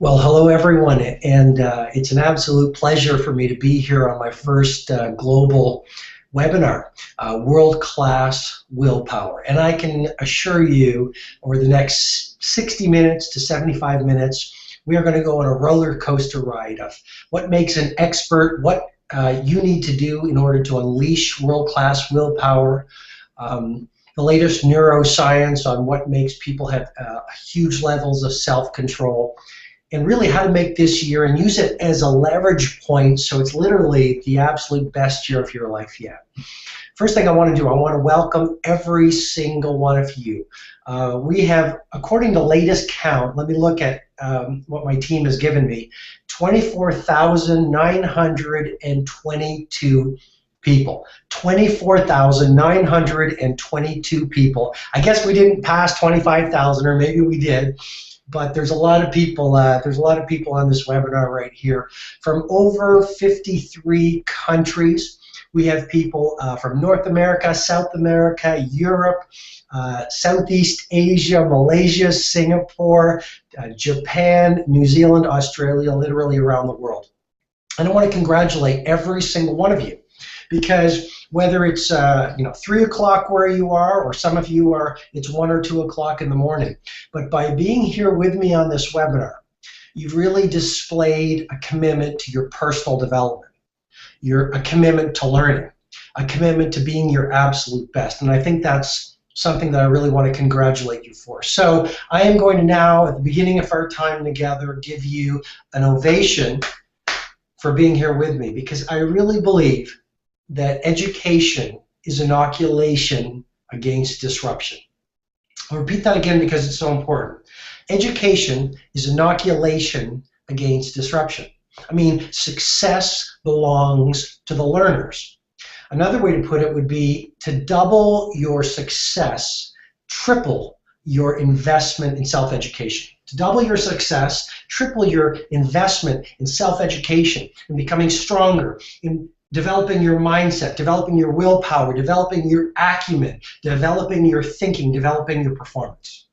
Well, hello everyone, and it's an absolute pleasure for me to be here on my first global webinar, World-Class Willpower. And I can assure you, over the next 60 minutes to 75 minutes, we are going to go on a roller coaster ride of what makes an expert, what you need to do in order to unleash world-class willpower, the latest neuroscience on what makes people have huge levels of self-control, and really how to make this year and use it as a leverage point so it's literally the absolute best year of your life yet. First thing I want to do, I want to welcome every single one of you. We have, according to latest count, let me look at what my team has given me, 24,922 people. 24,922 people. I guess we didn't pass 25,000, or maybe we did. But there's a lot of people. There's a lot of people on this webinar right here from over 53 countries. We have people from North America, South America, Europe, Southeast Asia, Malaysia, Singapore, Japan, New Zealand, Australia, literally around the world. And I want to congratulate every single one of you, because whether it's 3 o'clock where you are, or some of you are, it's 1 or 2 o'clock in the morning. But by being here with me on this webinar, you've really displayed a commitment to your personal development, a commitment to learning, a commitment to being your absolute best. And I think that's something that I really want to congratulate you for. So I am going to now, at the beginning of our time together, give you an ovation for being here with me, because I really believe that education is inoculation against disruption. I'll repeat that again because it's so important. Education is inoculation against disruption. I mean, success belongs to the learners. Another way to put it would be to double your success, triple your investment in self-education. To double your success, triple your investment in self-education, in becoming stronger, in developing your mindset, developing your willpower, developing your acumen, developing your thinking, developing your performance.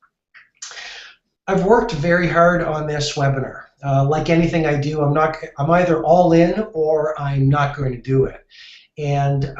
I've worked very hard on this webinar. Like anything I do, I'm either all in or I'm not going to do it. And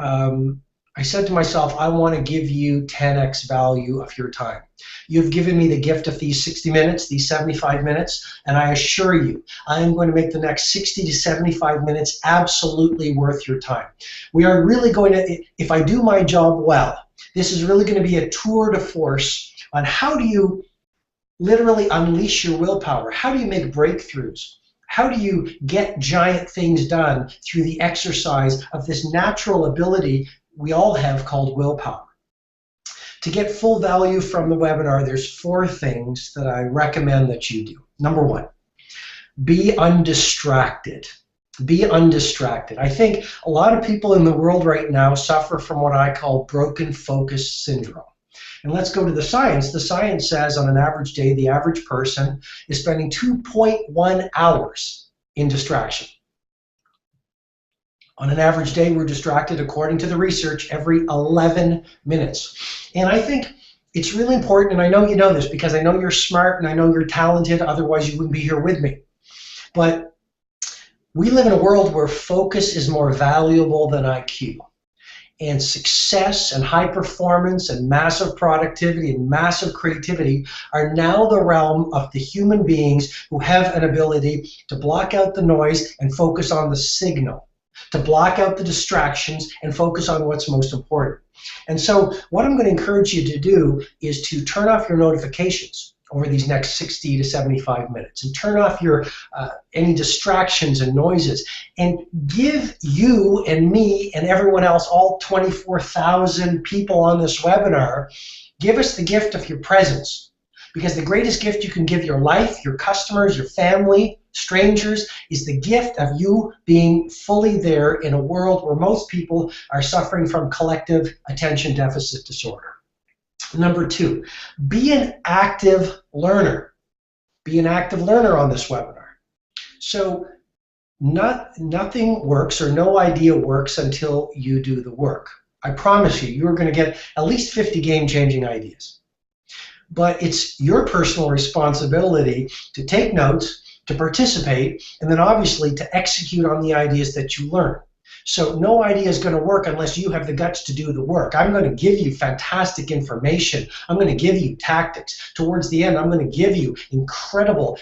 I said to myself, I want to give you 10x value of your time. You've given me the gift of these 60 minutes, these 75 minutes, and I assure you, I am going to make the next 60 to 75 minutes absolutely worth your time. We are really going to, if I do my job well, this is really going to be a tour de force on how do you literally unleash your willpower? How do you make breakthroughs? How do you get giant things done through the exercise of this natural ability we all have called willpower? To get full value from the webinar, there's 4 things that I recommend that you do. Number 1, be undistracted. Be undistracted. I think a lot of people in the world right now suffer from what I call broken focus syndrome. And let's go to the science. The science says on an average day, the average person is spending 2.1 hours in distraction. On an average day, we're distracted, according to the research, every 11 minutes. And I think it's really important, and I know you know this because I know you're smart and I know you're talented, otherwise you wouldn't be here with me. But we live in a world where focus is more valuable than IQ. And success and high performance and massive productivity and massive creativity are now the realm of the human beings who have an ability to block out the noise and focus on the signal, to block out the distractions and focus on what's most important. And so what I'm going to encourage you to do is to turn off your notifications over these next 60 to 75 minutes, and turn off your any distractions and noises, and give you and me and everyone else, all 24,000 people on this webinar, give us the gift of your presence. Because the greatest gift you can give your life, your customers, your family, strangers, is the gift of you being fully there in a world where most people are suffering from collective attention deficit disorder. Number 2, be an active learner. Be an active learner on this webinar. So nothing works, or no idea works, until you do the work. I promise you, you're going to get at least 50 game-changing ideas. But it's your personal responsibility to take notes, to participate, and then obviously to execute on the ideas that you learn. So no idea is going to work unless you have the guts to do the work. I'm going to give you fantastic information. I'm going to give you tactics. Towards the end, I'm going to give you incredible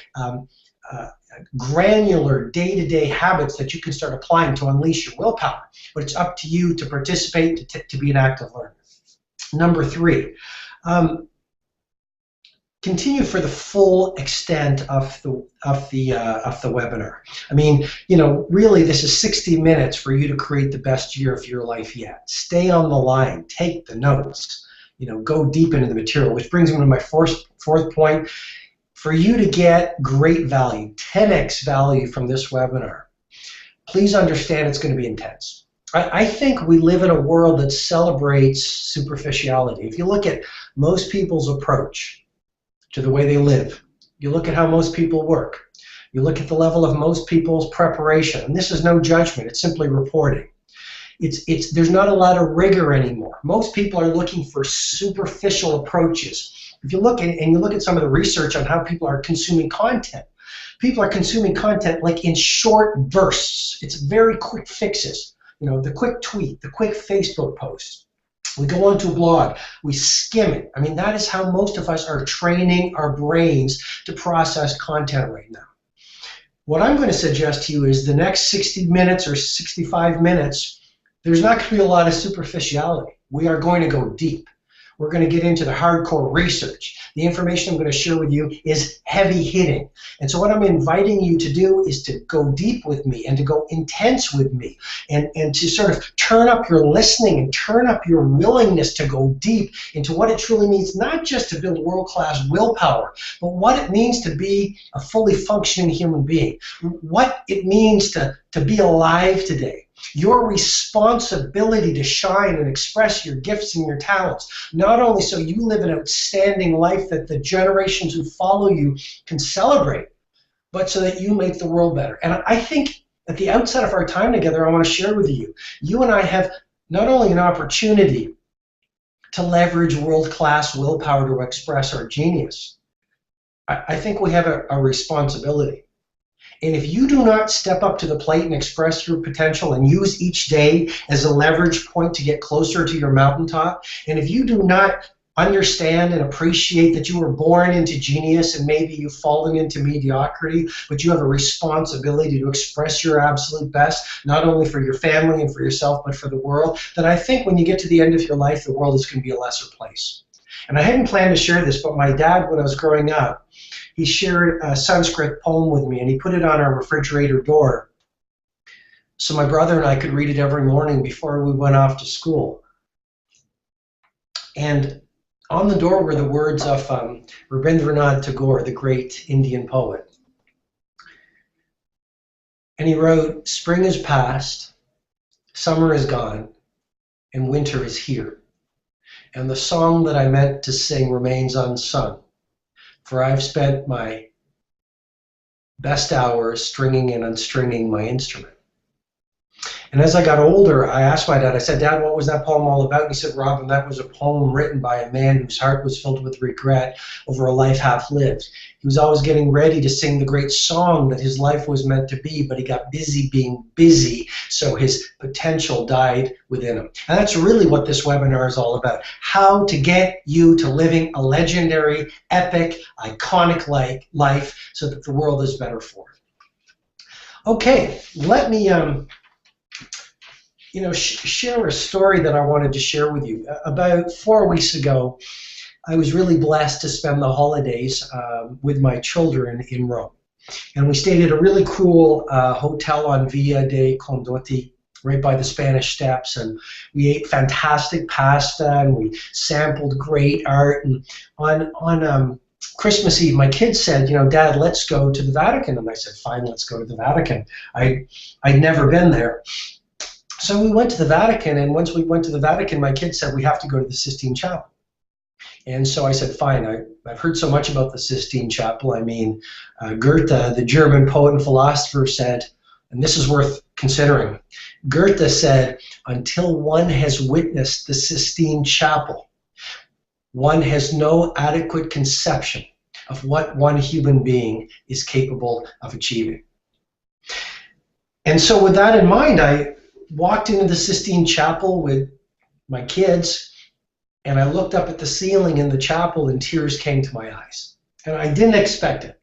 granular day-to-day habits that you can start applying to unleash your willpower. But it's up to you to participate, to be an active learner. Number 3, continue for the full extent of the webinar. I mean, you know, really, this is 60 minutes for you to create the best year of your life yet. Stay on the line, take the notes, you know, go deep into the material, which brings me to my fourth point. For you to get great value, 10x value from this webinar, please understand it's going to be intense. I think we live in a world that celebrates superficiality. If you look at most people's approach to the way they live, you look at how most people work, you look at the level of most people's preparation, and this is no judgment, it's simply reporting. There's not a lot of rigor anymore. Most people are looking for superficial approaches. If you look and you look at some of the research on how people are consuming content, people are consuming content like in short bursts. It's very quick fixes. You know, the quick tweet, the quick Facebook post. We go onto a blog, we skim it. I mean, that is how most of us are training our brains to process content right now. What I'm going to suggest to you is the next 60 minutes or 65 minutes, there's not going to be a lot of superficiality. We are going to go deep. We're going to get into the hardcore research. The information I'm going to share with you is heavy hitting. And so what I'm inviting you to do is to go deep with me and to go intense with me and to sort of turn up your listening and turn up your willingness to go deep into what it truly means, not just to build world-class willpower, but what it means to be a fully functioning human being, what it means to be alive today. Your responsibility to shine and express your gifts and your talents, not only so you live an outstanding life that the generations who follow you can celebrate, but so that you make the world better. And I think at the outset of our time together, I want to share with you, you and I have not only an opportunity to leverage world-class willpower to express our genius, I think we have a responsibility. And if you do not step up to the plate and express your potential and use each day as a leverage point to get closer to your mountaintop, and if you do not understand and appreciate that you were born into genius and maybe you've fallen into mediocrity, but you have a responsibility to express your absolute best, not only for your family and for yourself, but for the world, then I think when you get to the end of your life, the world is going to be a lesser place. And I hadn't planned to share this, but my dad, when I was growing up, he shared a Sanskrit poem with me, and he put it on our refrigerator door so my brother and I could read it every morning before we went off to school. And on the door were the words of Rabindranath Tagore, the great Indian poet. And he wrote, "Spring is past, summer is gone, and winter is here. And the song that I meant to sing remains unsung. For I've spent my best hours stringing and unstringing my instrument." And as I got older, I asked my dad, I said, "Dad, what was that poem all about?" And he said, "Robin, that was a poem written by a man whose heart was filled with regret over a life half lived. He was always getting ready to sing the great song that his life was meant to be, but he got busy being busy, so his potential died within him." And that's really what this webinar is all about. How to get you to living a legendary, epic, iconic life so that the world is better for it. Okay, let me share a story that I wanted to share with you. About 4 weeks ago, I was really blessed to spend the holidays with my children in Rome. And we stayed at a really cool hotel on Via dei Condotti, right by the Spanish Steps, and we ate fantastic pasta, and we sampled great art. And on Christmas Eve, my kids said, "Dad, let's go to the Vatican." And I said, "Fine, let's go to the Vatican." I'd never been there. So we went to the Vatican, and once we went to the Vatican, my kids said, "We have to go to the Sistine Chapel." And so I said, "Fine, I've heard so much about the Sistine Chapel." I mean, Goethe, the German poet and philosopher, said, and this is worth considering, Goethe said, "Until one has witnessed the Sistine Chapel, one has no adequate conception of what one human being is capable of achieving. And so with that in mind, I walked into the Sistine Chapel with my kids, and I looked up at the ceiling in the chapel and tears came to my eyes. And I didn't expect it.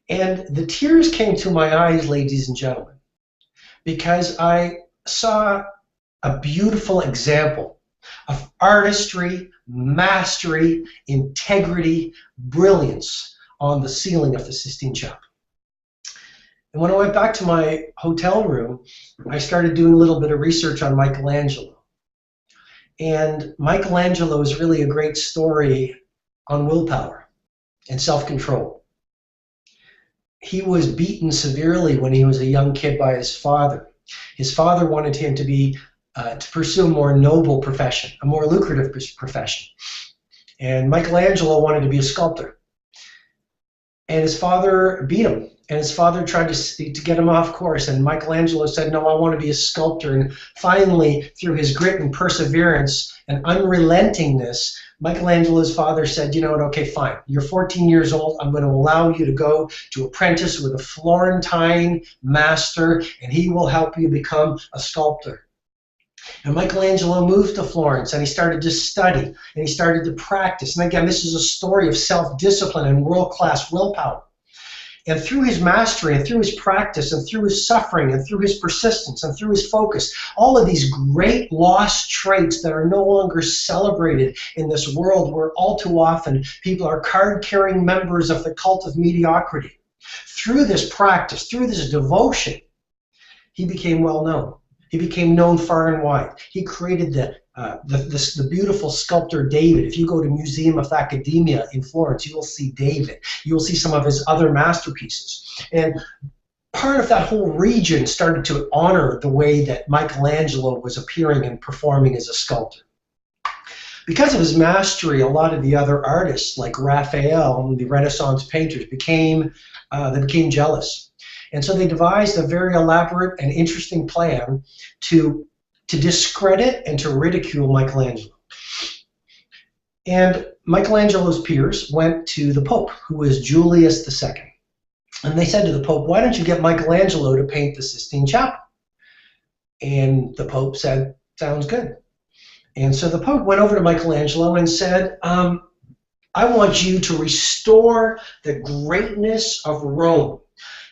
And the tears came to my eyes, ladies and gentlemen, because I saw a beautiful example of artistry, mastery, integrity, brilliance on the ceiling of the Sistine Chapel. And when I went back to my hotel room, I started doing a little bit of research on Michelangelo. And Michelangelo is really a great story on willpower and self-control. He was beaten severely when he was a young kid by his father. His father wanted him to pursue a more noble profession, a more lucrative profession. And Michelangelo wanted to be a sculptor. And his father beat him. And his father tried to get him off course. And Michelangelo said, no, I want to be a sculptor. And finally, through his grit and perseverance and unrelentingness, Michelangelo's father said, you know what, okay, fine. You're 14 years old. I'm going to allow you to go to apprentice with a Florentine master, and he will help you become a sculptor. And Michelangelo moved to Florence, and he started to study, and he started to practice. And again, this is a story of self-discipline and world-class willpower. And through his mastery, and through his practice, and through his suffering, and through his persistence, and through his focus, all of these great lost traits that are no longer celebrated in this world where all too often people are card-carrying members of the cult of mediocrity. Through this practice, through this devotion, he became well known. He became known far and wide. He created the beautiful sculptor David. If you go to Museum of Academia in Florence, you will see David. You will see some of his other masterpieces. And part of that whole region started to honor the way that Michelangelo was appearing and performing as a sculptor. Because of his mastery, a lot of the other artists, like Raphael and the Renaissance painters, became jealous. And so they devised a very elaborate and interesting plan to discredit and to ridicule Michelangelo. And Michelangelo's peers went to the Pope, who was Julius II. And they said to the Pope, why don't you get Michelangelo to paint the Sistine Chapel? And the Pope said, sounds good. And so the Pope went over to Michelangelo and said, I want you to restore the greatness of Rome.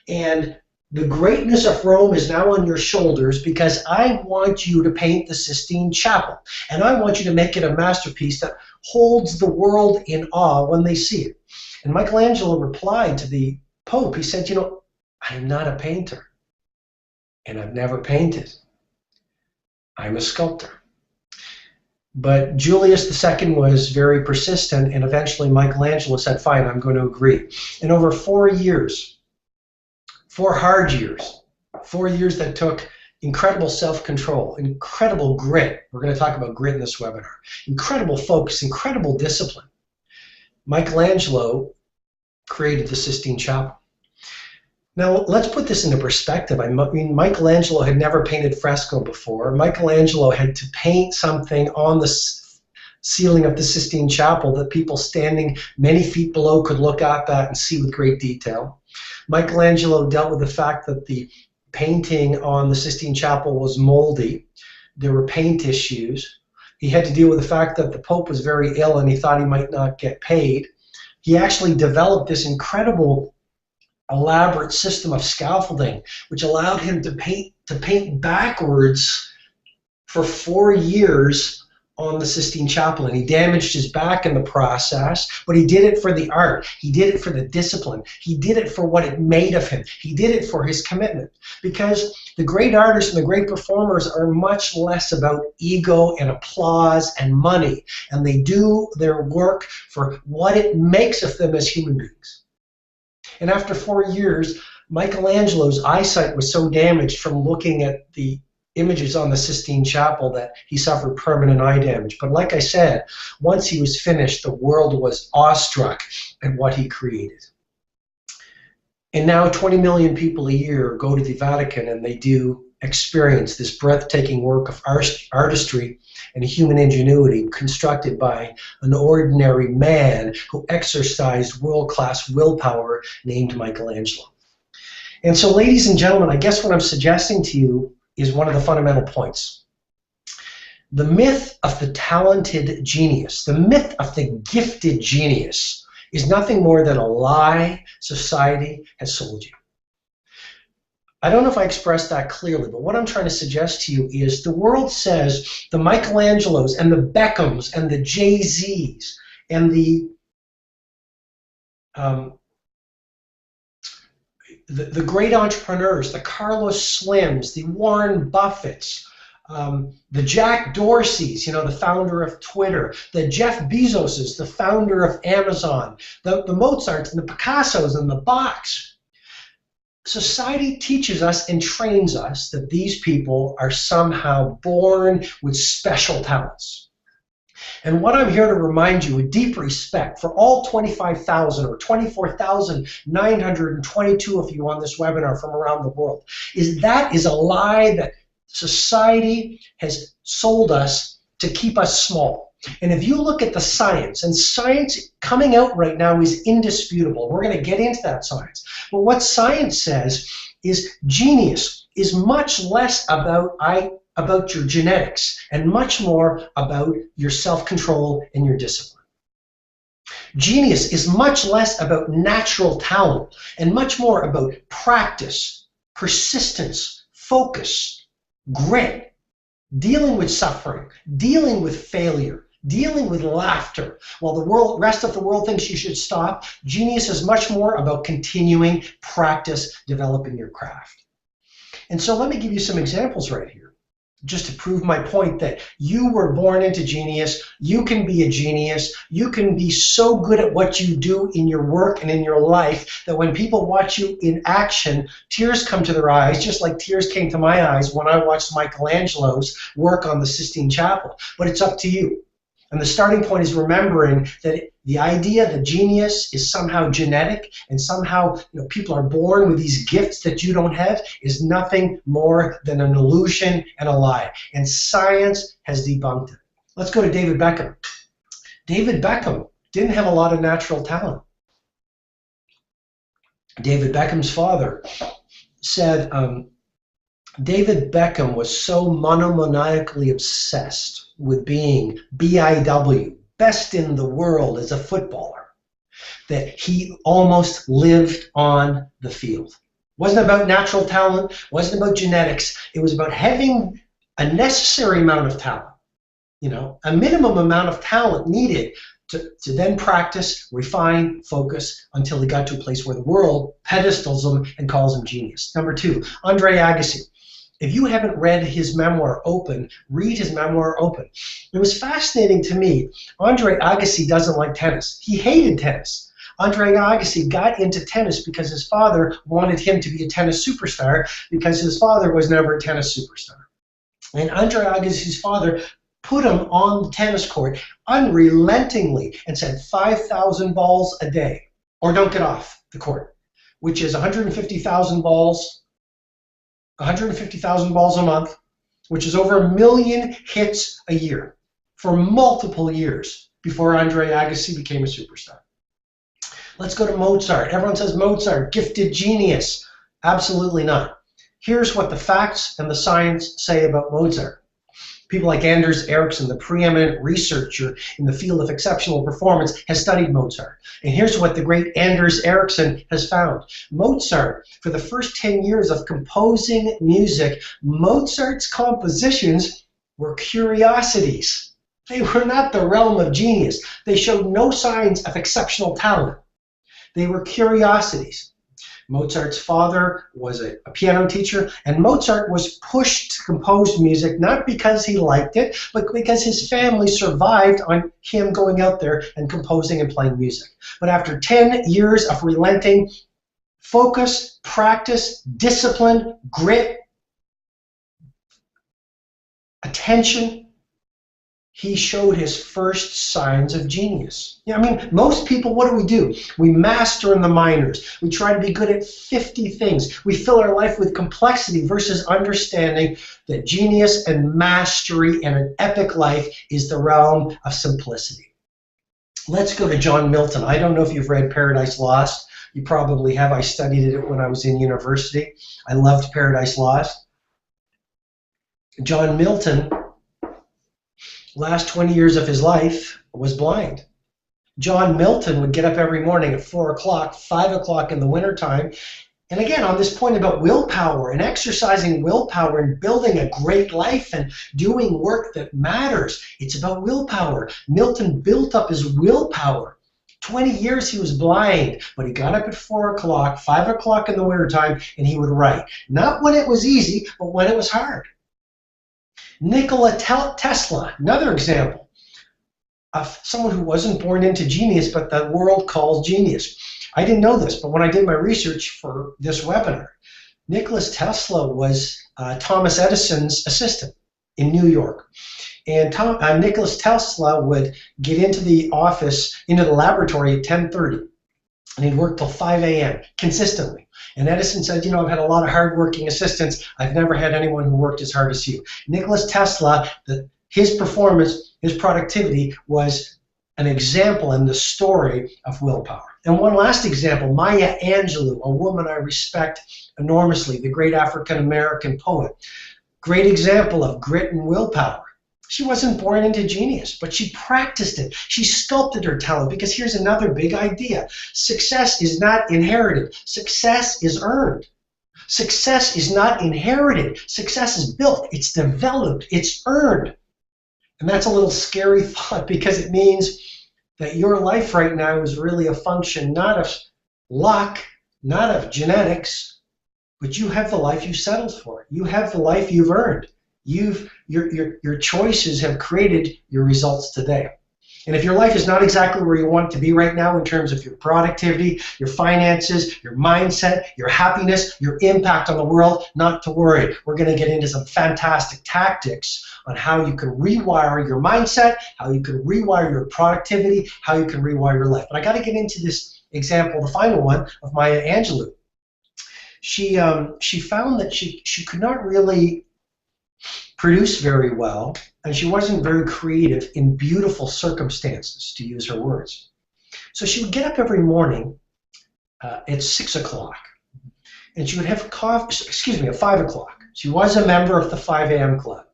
And the greatness of Rome is now on your shoulders because I want you to paint the Sistine Chapel. And I want you to make it a masterpiece that holds the world in awe when they see it. And Michelangelo replied to the Pope, he said, you know, I'm not a painter. And I've never painted. I'm a sculptor. But Julius II was very persistent, and eventually Michelangelo said, fine, I'm going to agree. And over 4 years, 4 hard years, 4 years that took incredible self-control, incredible grit. We're going to talk about grit in this webinar. Incredible focus, incredible discipline. Michelangelo created the Sistine Chapel. Now, let's put this into perspective. I mean, Michelangelo had never painted fresco before. Michelangelo had to paint something on the ceiling of the Sistine Chapel that people standing many feet below could look up at and see with great detail. Michelangelo dealt with the fact that the painting on the Sistine Chapel was moldy. There were paint issues. He had to deal with the fact that the Pope was very ill and he thought he might not get paid. He actually developed this incredible elaborate system of scaffolding, which allowed him to paint backwards for 4 years on the Sistine Chapel. And he damaged his back in the process, but he did it for the art. He did it for the discipline. He did it for what it made of him. He did it for his commitment. Because the great artists and the great performers are much less about ego and applause and money. And they do their work for what it makes of them as human beings. And after 4 years, Michelangelo's eyesight was so damaged from looking at the images on the Sistine Chapel that he suffered permanent eye damage. But like I said, once he was finished, the world was awestruck at what he created. And now 20 million people a year go to the Vatican and they do experience, this breathtaking work of artistry and human ingenuity constructed by an ordinary man who exercised world-class willpower named Michelangelo. And so, ladies and gentlemen, I guess what I'm suggesting to you is one of the fundamental points. The myth of the talented genius, the myth of the gifted genius, is nothing more than a lie society has sold you. I don't know if I expressed that clearly, but what I'm trying to suggest to you is the world says the Michelangelos and the Beckhams and the Jay-Zs and the great entrepreneurs, the Carlos Slims, the Warren Buffetts, the Jack Dorseys, you know, the founder of Twitter, the Jeff Bezoses, the founder of Amazon, the Mozarts and the Picassos and the Bachs. Society teaches us and trains us that these people are somehow born with special talents. And what I'm here to remind you with deep respect for all 25,000 or 24,922 of you on this webinar from around the world is that is a lie that society has sold us to keep us small. And if you look at the science, and science coming out right now is indisputable. We're going to get into that science. But what science says is genius is much less about your genetics and much more about your self-control and your discipline. Genius is much less about natural talent and much more about practice, persistence, focus, grit, dealing with suffering, dealing with failure, dealing with laughter. While the rest of the world thinks you should stop, genius is much more about continuing practice, developing your craft. And so let me give you some examples right here, just to prove my point that you were born into genius, you can be a genius, you can be so good at what you do in your work and in your life that when people watch you in action, tears come to their eyes, just like tears came to my eyes when I watched Michelangelo's work on the Sistine Chapel. But it's up to you. And the starting point is remembering that the idea that genius is somehow genetic and somehow people are born with these gifts that you don't have is nothing more than an illusion and a lie. And science has debunked it. Let's go to David Beckham. David Beckham didn't have a lot of natural talent. David Beckham's father said David Beckham was so monomaniacally obsessed with being BIW, best in the world as a footballer, that he almost lived on the field. Wasn't about natural talent, wasn't about genetics. It was about having a necessary amount of talent, a minimum amount of talent needed to then practice, refine, focus until he got to a place where the world pedestals him and calls him genius. Number two, Andre Agassi. If you haven't read his memoir, Open, read his memoir, Open. It was fascinating to me. Andre Agassi doesn't like tennis. He hated tennis. Andre Agassi got into tennis because his father wanted him to be a tennis superstar because his father was never a tennis superstar. And Andre Agassi's father put him on the tennis court unrelentingly and said 5,000 balls a day, or don't get off the court, which is 150,000 balls. 150,000 balls a month, which is over 1 million hits a year for multiple years before Andre Agassi became a superstar. Let's go to Mozart. Everyone says Mozart, gifted genius. Absolutely not. Here's what the facts and the science say about Mozart. People like Anders Ericsson, the preeminent researcher in the field of exceptional performance, has studied Mozart. And here's what the great Anders Ericsson has found. Mozart, for the first 10 years of composing music, Mozart's compositions were curiosities. They were not the realm of genius. They showed no signs of exceptional talent. They were curiosities. Mozart's father was a piano teacher, and Mozart was pushed to compose music not because he liked it, but because his family survived on him going out there and composing and playing music. But after 10 years of relenting, focus, practice, discipline, grit, attention, he showed his first signs of genius. I mean, most people, what do? We master in the minors. We try to be good at 50 things. We fill our life with complexity versus understanding that genius and mastery and an epic life is the realm of simplicity. Let's go to John Milton. I don't know if you've read Paradise Lost. You probably have. I studied it when I was in university. I loved Paradise Lost. John Milton, last 20 years of his life, was blind. John Milton would get up every morning at 4 o'clock, 5 o'clock in the wintertime. And again, on this point about willpower and exercising willpower and building a great life and doing work that matters, it's about willpower. Milton built up his willpower. 20 years he was blind, but he got up at 4 o'clock, 5 o'clock in the wintertime, and he would write. Not when it was easy, but when it was hard. Nikola Tesla, another example of someone who wasn't born into genius, but the world calls genius. I didn't know this, but when I did my research for this webinar, Nikola Tesla was Thomas Edison's assistant in New York. And Nikola Tesla would get into the office, into the laboratory at 10:30, and he'd work till 5 a.m. consistently. And Edison said, you know, I've had a lot of hardworking assistants. I've never had anyone who worked as hard as you. Nikola Tesla, his performance, his productivity was an example in the story of willpower. And one last example, Maya Angelou, a woman I respect enormously, the great African-American poet. Great example of grit and willpower. She wasn't born into genius, but she practiced it. She sculpted her talent, because here's another big idea. Success is not inherited. Success is earned. Success is not inherited. Success is built. It's developed. It's earned. And that's a little scary thought, because it means that your life right now is really a function not of luck, not of genetics, but you have the life you settled for. You have the life you've earned. Your choices have created your results today. And if your life is not exactly where you want it to be right now in terms of your productivity, your finances, your mindset, your happiness, your impact on the world, not to worry. We're going to get into some fantastic tactics on how you can rewire your mindset, how you can rewire your productivity, how you can rewire your life. But I got to get into this example, the final one, of Maya Angelou. She found that she could not really produce very well, and she wasn't very creative in beautiful circumstances, to use her words. So she would get up every morning at 6 o'clock, and she would have coffee, at 5 o'clock. She was a member of the 5 a.m. club.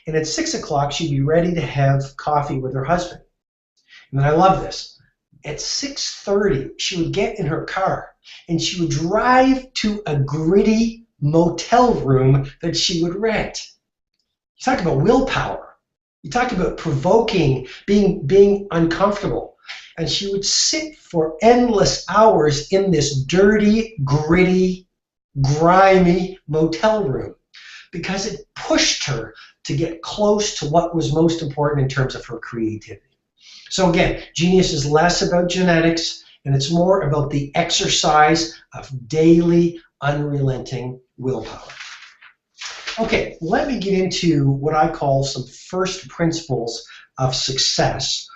And at 6 o'clock, she'd be ready to have coffee with her husband. And then I love this. At 6:30, she would get in her car, and she would drive to a gritty motel room that she would rent. You talk about willpower. You talk about provoking, being uncomfortable. And she would sit for endless hours in this dirty, gritty, grimy motel room, because it pushed her to get close to what was most important in terms of her creativity. So again, genius is less about genetics, and it's more about the exercise of daily, unrelenting willpower. Okay, let me get into what I call some first principles of success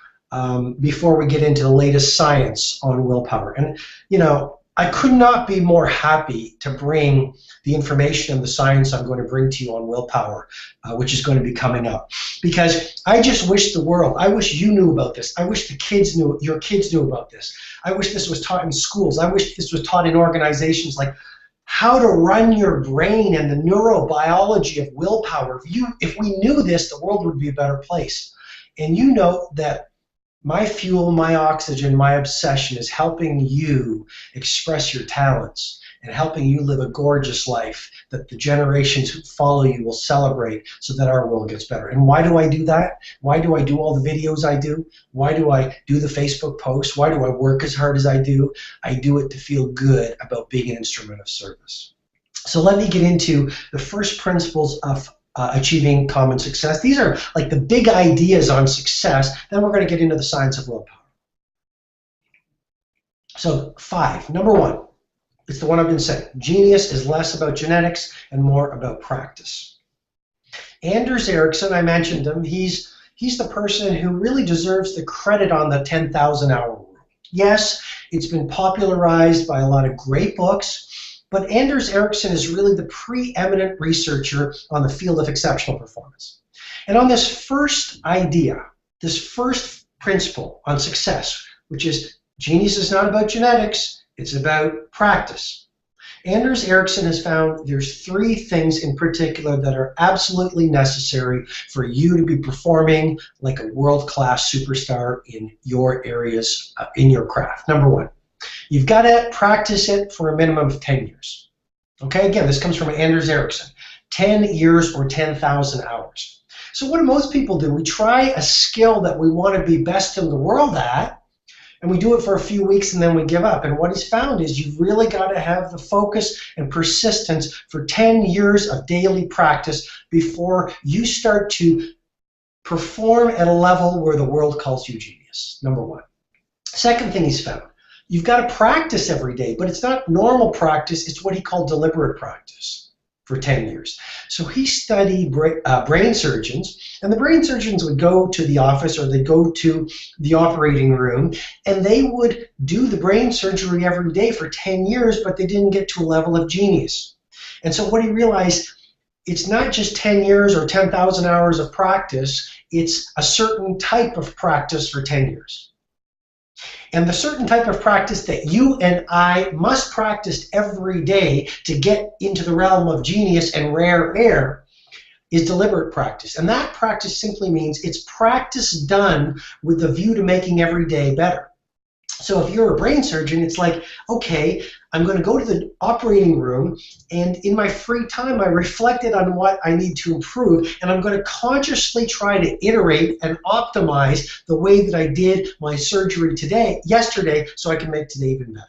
before we get into the latest science on willpower. And, you know, I could not be more happy to bring the information and the science I'm going to bring to you on willpower, which is going to be coming up. Because I just wish the world, I wish you knew about this. I wish the kids knew, your kids knew about this. I wish this was taught in schools. I wish this was taught in organizations, like how to run your brain and the neurobiology of willpower. If we knew this, the world would be a better place. And you know that my fuel, my oxygen, my obsession is helping you express your talents and helping you live a gorgeous life that the generations who follow you will celebrate, so that our world gets better. And why do I do that? Why do I do all the videos I do? Why do I do the Facebook posts? Why do I work as hard as I do? I do it to feel good about being an instrument of service. So let me get into the first principles of achieving common success. These are like the big ideas on success. Then we're going to get into the science of willpower. So 5, number 1, it's the one I've been saying. Genius is less about genetics and more about practice. Anders Ericsson, I mentioned him, he's He's the person who really deserves the credit on the 10,000 hour rule. Yes, it's been popularized by a lot of great books, but Anders Ericsson is really the preeminent researcher on the field of exceptional performance. And on this first idea, this first principle on success, which is genius is not about genetics, it's about practice. Anders Ericsson has found there's 3 things in particular that are absolutely necessary for you to be performing like a world-class superstar in your areas, in your craft. Number 1, you've got to practice it for a minimum of 10 years. Okay, again, this comes from Anders Ericsson. 10 years or 10,000 hours. So what do most people do? We try a skill that we want to be best in the world at, and we do it for a few weeks and then we give up. And what he's found is you've really got to have the focus and persistence for 10 years of daily practice before you start to perform at a level where the world calls you genius. Number 1. Second thing he's found, you've got to practice every day, but it's not normal practice, it's what he called deliberate practice for 10 years. So he studied brain surgeons, and the brain surgeons would go to the office or they'd go to the operating room, and they would do the brain surgery every day for 10 years, but they didn't get to a level of genius. And so what he realized, it's not just 10 years or 10,000 hours of practice, it's a certain type of practice for 10 years. And the certain type of practice that you and I must practice every day to get into the realm of genius and rare air is deliberate practice. And that practice simply means it's practice done with the view to making every day better. So if you're a brain surgeon, it's like, okay, I'm going to go to the operating room, and in my free time, I reflected on what I need to improve, and I'm going to consciously try to iterate and optimize the way that I did my surgery yesterday, so I can make today even better.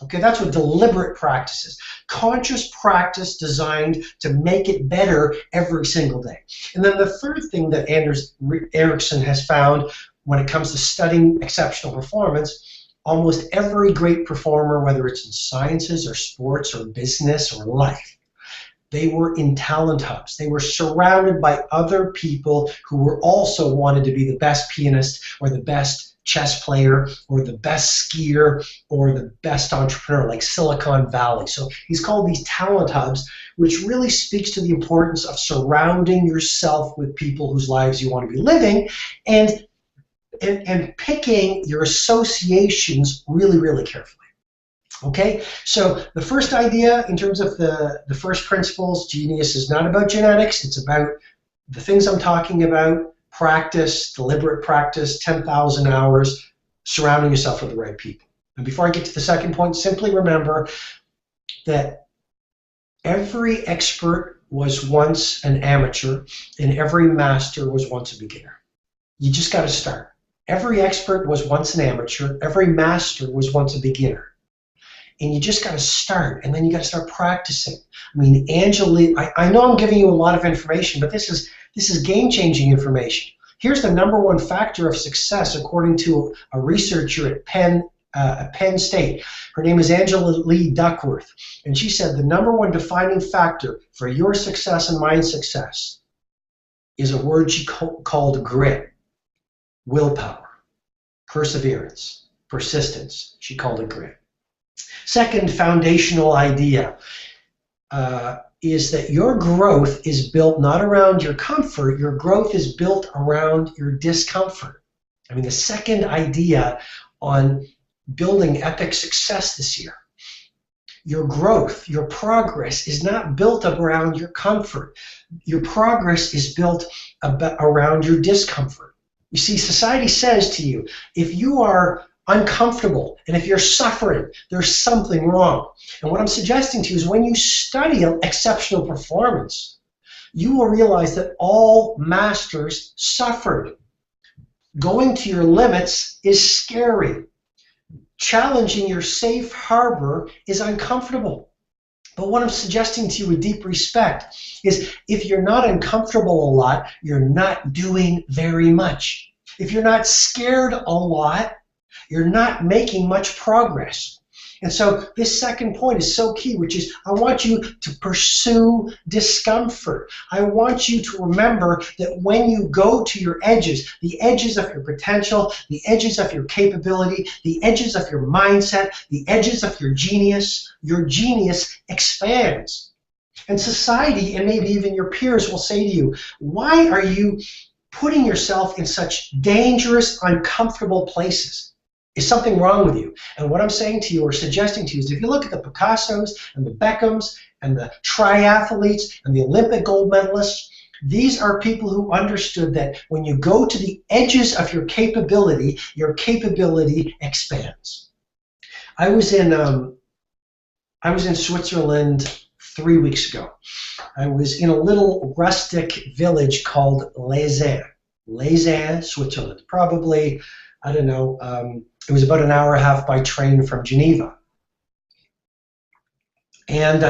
Okay, that's what deliberate practice is. Conscious practice designed to make it better every single day. And then the third thing that Anders Ericsson has found when it comes to studying exceptional performance, almost every great performer, whether it's in sciences or sports or business or life, they were in talent hubs. They were surrounded by other people who were also wanted to be the best pianist or the best chess player or the best skier or the best entrepreneur, like Silicon Valley. So he's called these talent hubs, which really speaks to the importance of surrounding yourself with people whose lives you want to be living and picking your associations really, really carefully. Okay, so the first idea in terms of the first principles, genius is not about genetics, it's about the things I'm talking about, practice, deliberate practice, 10,000 hours, surrounding yourself with the right people. And before I get to the second point, simply remember that every expert was once an amateur and every master was once a beginner. You just got to start. Every expert was once an amateur. Every master was once a beginner. And you just got to start, and then you got to start practicing. I mean, I know I'm giving you a lot of information, but this is game-changing information. Here's the #1 factor of success according to a researcher at Penn State. Her name is Angela Lee Duckworth, and she said the #1 defining factor for your success and my success is a word she called grit. Willpower, perseverance, persistence. She called it grit. Second foundational idea is that your growth is built not around your comfort, your growth is built around your discomfort. I mean, the second idea on building epic success this year. Your growth, your progress is not built around your comfort. Your progress is built around your discomfort. You see, society says to you, if you are uncomfortable and if you're suffering, there's something wrong. And what I'm suggesting to you is when you study exceptional performance, you will realize that all masters suffered. Going to your limits is scary. Challenging your safe harbor is uncomfortable. But what I'm suggesting to you with deep respect is if you're not uncomfortable a lot, you're not doing very much. If you're not scared a lot, you're not making much progress. And so this second point is so key, which is I want you to pursue discomfort. I want you to remember that when you go to your edges, the edges of your potential, the edges of your capability, the edges of your mindset, the edges of your genius expands. And society and maybe even your peers will say to you, why are you putting yourself in such dangerous, uncomfortable places? Is something wrong with you? And what I'm saying to you or suggesting to you is if you look at the Picassos and the Beckhams and the triathletes and the Olympic gold medalists, these are people who understood that when you go to the edges of your capability expands. I was in Switzerland 3 weeks ago. I was in a little rustic village called Lausanne, Switzerland. Probably, I don't know, it was about an hour and a half by train from Geneva. And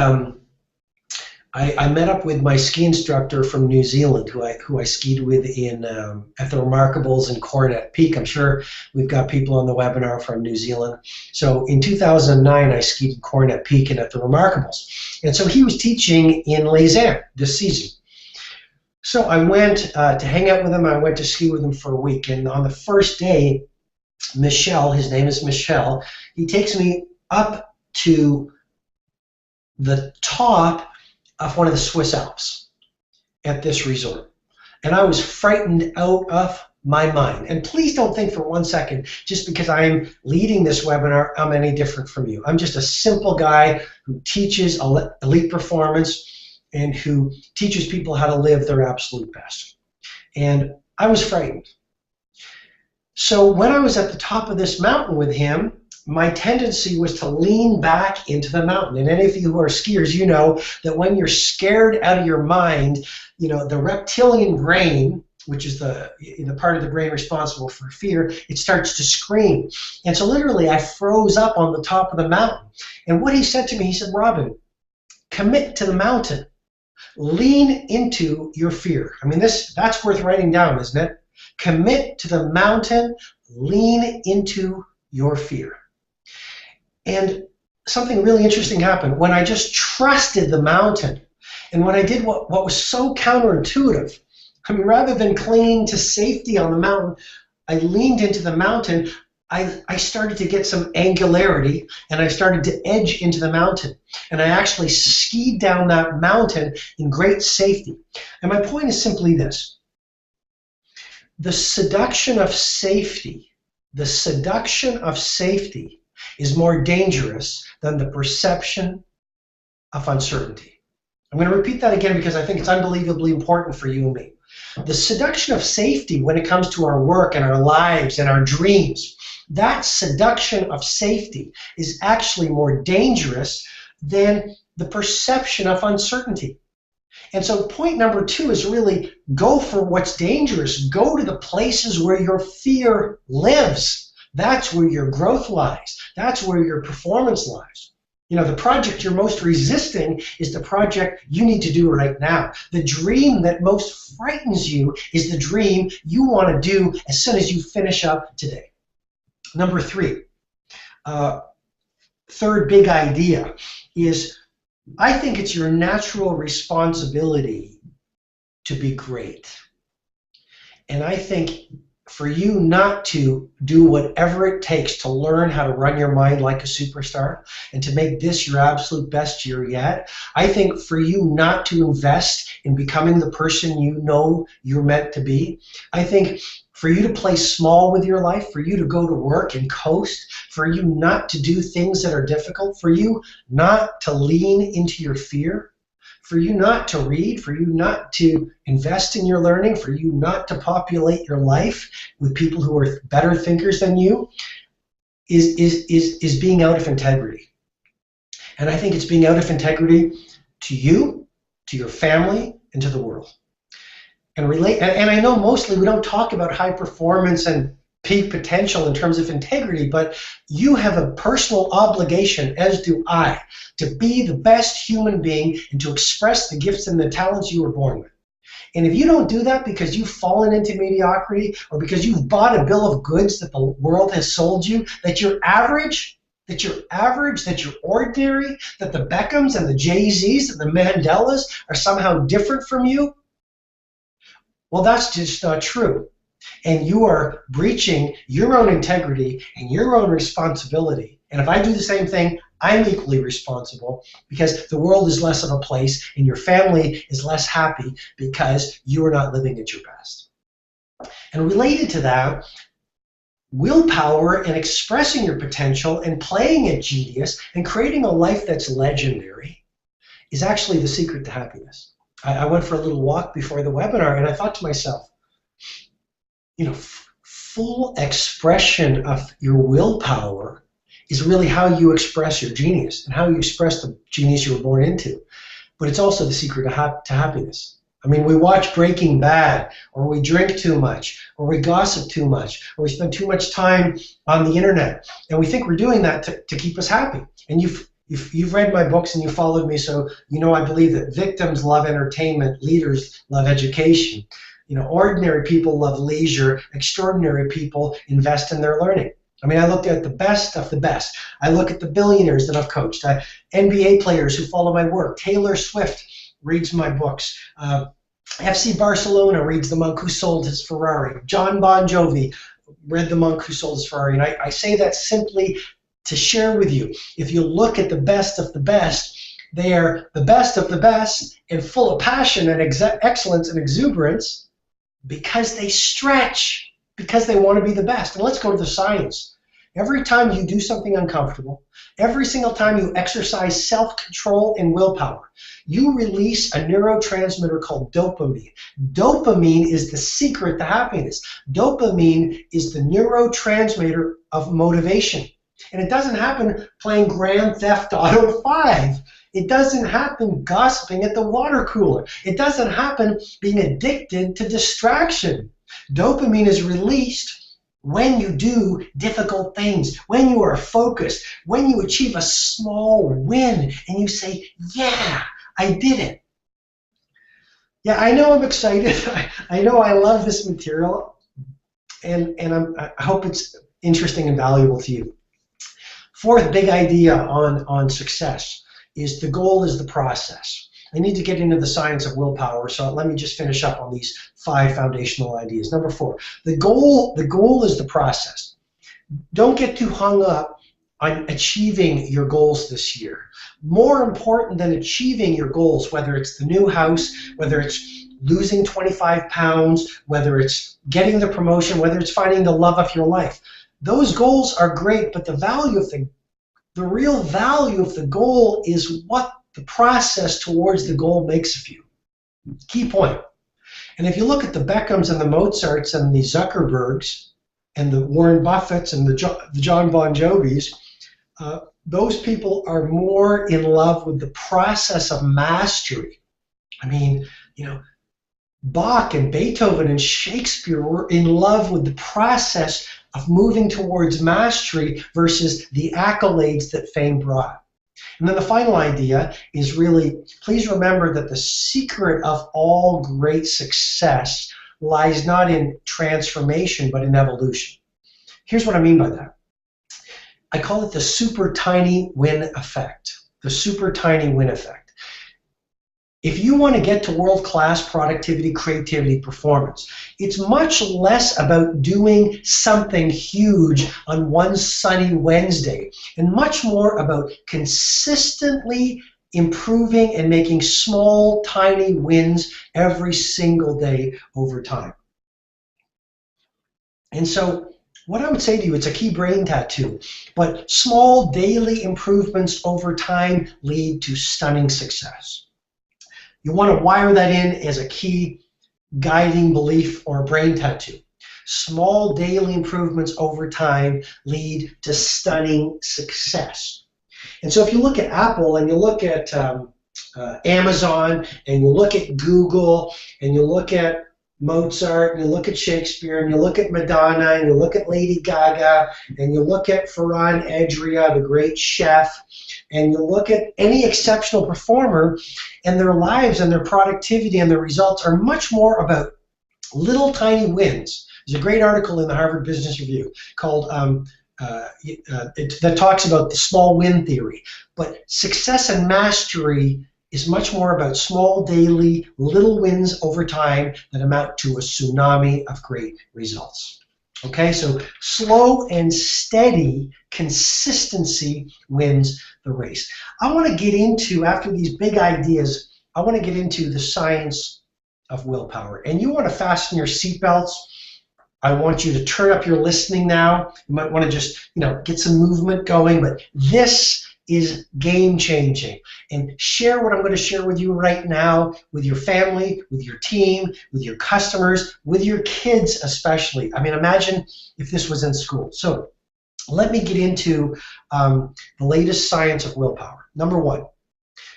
I met up with my ski instructor from New Zealand, who I skied with at the Remarkables in Cornet Peak. I'm sure we've got people on the webinar from New Zealand. So in 2009, I skied in Cornet Peak and at the Remarkables. And so he was teaching in Lausanne this season. So I went to hang out with him. I went to ski with him for a week. And on the first day, Michel, his name is Michel, he takes me up to the top of one of the Swiss Alps at this resort. And I was frightened out of my mind. And please don't think for 1 second, just because I'm leading this webinar, I'm any different from you. I'm just a simple guy who teaches elite performance and who teaches people how to live their absolute best. And I was frightened. So when I was at the top of this mountain with him, my tendency was to lean back into the mountain. And any of you who are skiers, you know that when you're scared out of your mind, the reptilian brain, which is the part of the brain responsible for fear, it starts to scream. And so literally I froze up on the top of the mountain. And what he said to me, he said, Robin, commit to the mountain. Lean into your fear. I mean, that's worth writing down, isn't it? Commit to the mountain, lean into your fear. And something really interesting happened when I just trusted the mountain. And when I did what was so counterintuitive, I mean, rather than clinging to safety on the mountain, I leaned into the mountain. I started to get some angularity, and I started to edge into the mountain. And I actually skied down that mountain in great safety. And my point is simply this. The seduction of safety is more dangerous than the perception of uncertainty. I'm going to repeat that again because I think it's unbelievably important for you and me. The seduction of safety when it comes to our work and our lives and our dreams, that seduction of safety is actually more dangerous than the perception of uncertainty. And so point number 2 is really go for what's dangerous. Go to the places where your fear lives. That's where your growth lies. That's where your performance lies. The project you're most resisting is the project you need to do right now. The dream that most frightens you is the dream you want to do as soon as you finish up today. Number 3, third big idea is I think it's your natural responsibility to be great. And I think for you not to do whatever it takes to learn how to run your mind like a superstar and to make this your absolute best year yet, I think for you not to invest in becoming the person you know you're meant to be, I think for you to play small with your life, for you to go to work and coast, for you not to do things that are difficult, for you not to lean into your fear, for you not to read, for you not to invest in your learning, for you not to populate your life with people who are better thinkers than you, is being out of integrity. And I think it's being out of integrity to you, to your family, and to the world. And I know mostly we don't talk about high performance and peak potential in terms of integrity, but you have a personal obligation, as do I, to be the best human being and to express the gifts and the talents you were born with. And if you don't do that because you've fallen into mediocrity or because you've bought a bill of goods that the world has sold you, that you're average, that you're average, that you're ordinary, that the Beckhams and the Jay-Z's and the Mandelas are somehow different from you? Well, that's just not true. And you are breaching your own integrity and your own responsibility. And if I do the same thing, I'm equally responsible, because the world is less of a place and your family is less happy because you are not living at your best. And related to that, willpower and expressing your potential and playing at genius and creating a life that's legendary is actually the secret to happiness. I went for a little walk before the webinar and I thought to myself, full expression of your willpower is really how you express your genius and how you express the genius you were born into. But it's also the secret to happiness. I mean, we watch Breaking Bad, or we drink too much, or we gossip too much, or we spend too much time on the internet, and we think we're doing that to keep us happy. And you've read my books and you followed me, so you know I believe that victims love entertainment, leaders love education. Ordinary people love leisure, extraordinary people invest in their learning. I mean, I look at the best of the best. I look at the billionaires that I've coached, NBA players who follow my work. Taylor Swift reads my books. FC Barcelona reads The Monk Who Sold His Ferrari. John Bon Jovi read The Monk Who Sold His Ferrari. And I say that simply to share with you. If you look at the best of the best, they are the best of the best and full of passion and excellence and exuberance because they stretch, because they want to be the best. And let's go to the science. Every time you do something uncomfortable, every single time you exercise self-control and willpower, you release a neurotransmitter called dopamine. Dopamine is the secret to happiness. Dopamine is the neurotransmitter of motivation. And it doesn't happen playing Grand Theft Auto 5. It doesn't happen gossiping at the water cooler. It doesn't happen being addicted to distraction. Dopamine is released when you do difficult things, when you are focused, when you achieve a small win and you say, yeah, I did it. Yeah, I know I'm excited. I know I love this material, and I hope it's interesting and valuable to you. Fourth big idea on success is the goal is the process. I need to get into the science of willpower, so let me just finish up on these 5 foundational ideas. Number 4, the goal is the process. Don't get too hung up on achieving your goals this year. More important than achieving your goals, whether it's the new house, whether it's losing 25 pounds, whether it's getting the promotion, whether it's finding the love of your life. Those goals are great, but the real value of the goal is what the process towards the goal makes of you. Key point. And if you look at the Beckhams and the Mozarts and the Zuckerbergs and the Warren Buffetts and the John Bon Jovis, those people are more in love with the process of mastery. I mean, Bach and Beethoven and Shakespeare were in love with the process of moving towards mastery versus the accolades that fame brought. And then the final idea is really, please remember that the secret of all great success lies not in transformation, but in evolution. Here's what I mean by that. I call it the super tiny win effect. The super tiny win effect. If you want to get to world-class productivity, creativity, performance, it's much less about doing something huge on one sunny Wednesday and much more about consistently improving and making small, tiny wins every single day over time. And so what I would say to you, it's a key brain tattoo, but small daily improvements over time lead to stunning success. You want to wire that in as a key guiding belief or a brain tattoo. Small daily improvements over time lead to stunning success. And so if you look at Apple and you look at Amazon and you look at Google and you look at Mozart and you look at Shakespeare and you look at Madonna and you look at Lady Gaga and you look at Ferran Adria, the great chef, and you look at any exceptional performer, and their lives and their productivity and their results are much more about little tiny wins. There's a great article in the Harvard Business Review called that talks about the small win theory. But success and mastery is much more about small daily little wins over time that amount to a tsunami of great results. Okay, so slow and steady consistency wins the race. I want to get into, after these big ideas, I want to get into the science of willpower. And you want to fasten your seatbelts. I want you to turn up your listening now. You might want to just, get some movement going, but this is game-changing. And share what I'm going to share with you right now with your family, with your team, with your customers, with your kids especially. I mean, imagine if this was in school. So let me get into the latest science of willpower. Number one,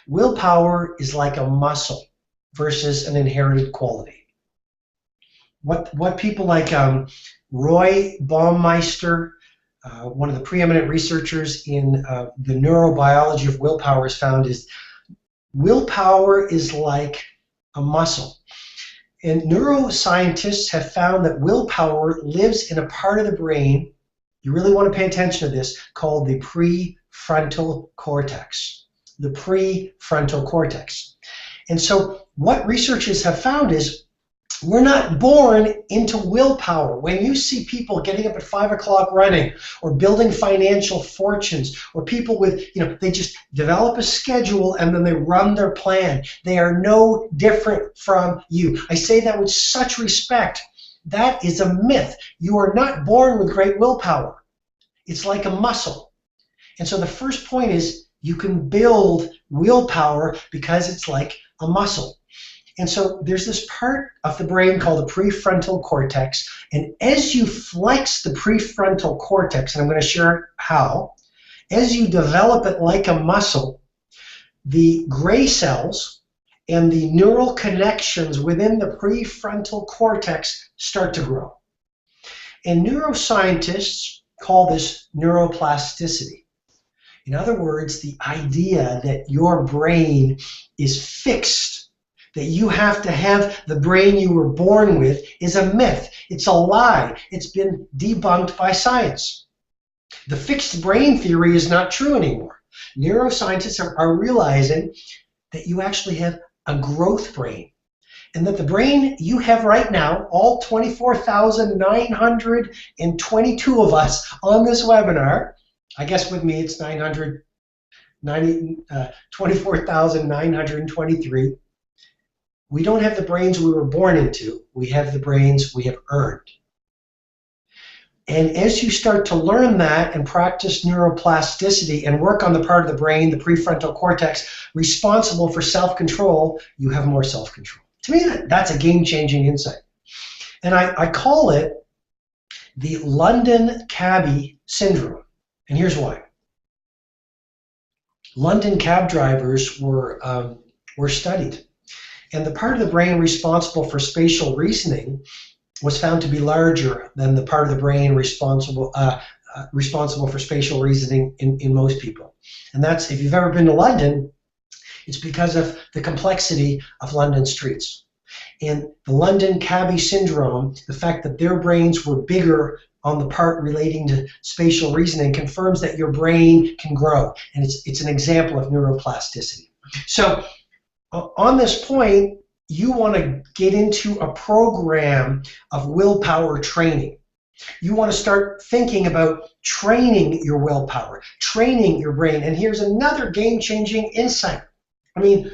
willpower is like a muscle versus an inherited quality. What people like Roy Baumeister, one of the preeminent researchers in the neurobiology of willpower, has found is willpower is like a muscle. And neuroscientists have found that willpower lives in a part of the brain, you really want to pay attention to this, called the prefrontal cortex. The prefrontal cortex. And so what researchers have found is we're not born into willpower. When you see people getting up at 5 o'clock running, or building financial fortunes, or people with, they just develop a schedule and then they run their plan. They are no different from you. I say that with such respect. That is a myth. You are not born with great willpower. It's like a muscle. And so the first point is you can build willpower because it's like a muscle. And so there's this part of the brain called the prefrontal cortex, and as you flex the prefrontal cortex, and I'm going to share how, as you develop it like a muscle, the gray cells and the neural connections within the prefrontal cortex start to grow. And neuroscientists call this neuroplasticity. In other words, the idea that your brain is fixed, that you have to have the brain you were born with, is a myth. It's a lie. It's been debunked by science. The fixed brain theory is not true anymore. Neuroscientists are realizing that you actually have a growth brain, and that the brain you have right now, all 24,922 of us on this webinar, I guess with me it's 24,923, we don't have the brains we were born into. We have the brains we have earned. And as you start to learn that and practice neuroplasticity and work on the part of the brain, the prefrontal cortex, responsible for self-control, you have more self-control. To me, that's a game-changing insight. And I call it the London cabbie syndrome. And here's why. London cab drivers were studied. And the part of the brain responsible for spatial reasoning was found to be larger than the part of the brain responsible for spatial reasoning in most people. And that's, if you've ever been to London, it's because of the complexity of London streets. And the London cabbie syndrome, the fact that their brains were bigger on the part relating to spatial reasoning, confirms that your brain can grow. And it's an example of neuroplasticity. So on this point, you want to get into a program of willpower training. You want to start thinking about training your willpower, training your brain. And here's another game-changing insight. I mean,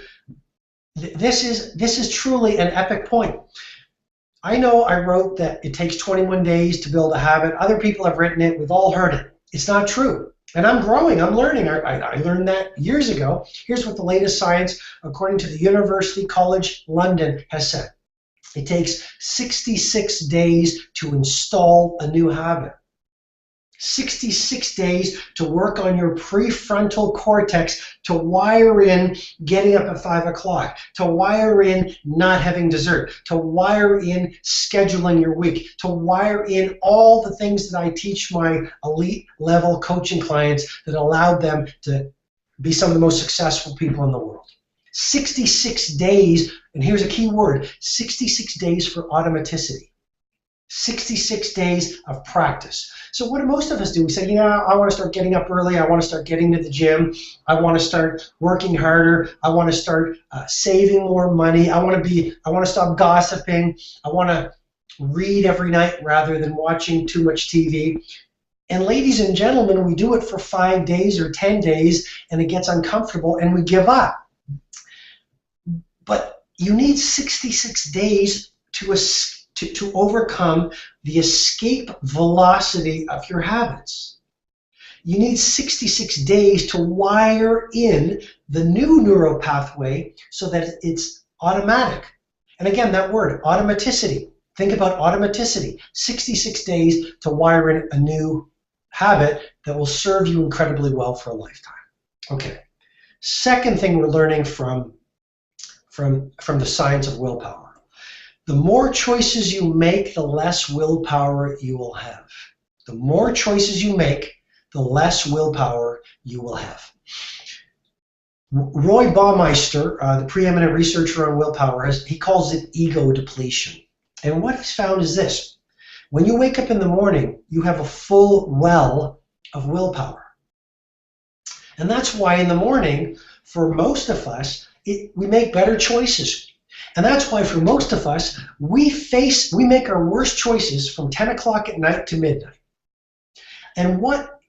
this is truly an epic point. I know I wrote that it takes 21 days to build a habit. Other people have written it. We've all heard it. It's not true. And I'm growing, I'm learning. I learned that years ago. Here's what the latest science, according to the University College London, has said. It takes 66 days to install a new habit. 66 days to work on your prefrontal cortex, to wire in getting up at 5 o'clock, to wire in not having dessert, to wire in scheduling your week, to wire in all the things that I teach my elite level coaching clients that allowed them to be some of the most successful people in the world. 66 days, and here's a key word, 66 days for automaticity. 66 days of practice. So what do most of us do? We say, yeah, I want to start getting up early. I want to start getting to the gym. I want to start working harder. I want to start saving more money. I want to stop gossiping. I want to read every night rather than watching too much TV. And ladies and gentlemen, we do it for 5 days or 10 days, and it gets uncomfortable, and we give up. But you need 66 days to overcome the escape velocity of your habits. You need 66 days to wire in the new neural pathway so that it's automatic. And again, that word, automaticity. Think about automaticity. 66 days to wire in a new habit that will serve you incredibly well for a lifetime. Okay. Second thing we're learning from the science of willpower. The more choices you make, the less willpower you will have. The more choices you make, the less willpower you will have. Roy Baumeister, the preeminent researcher on willpower, he calls it ego depletion. And what he's found is this. When you wake up in the morning, you have a full well of willpower. And that's why in the morning, for most of us, we make better choices. And that's why for most of us, we make our worst choices from 10 o'clock at night to midnight. And what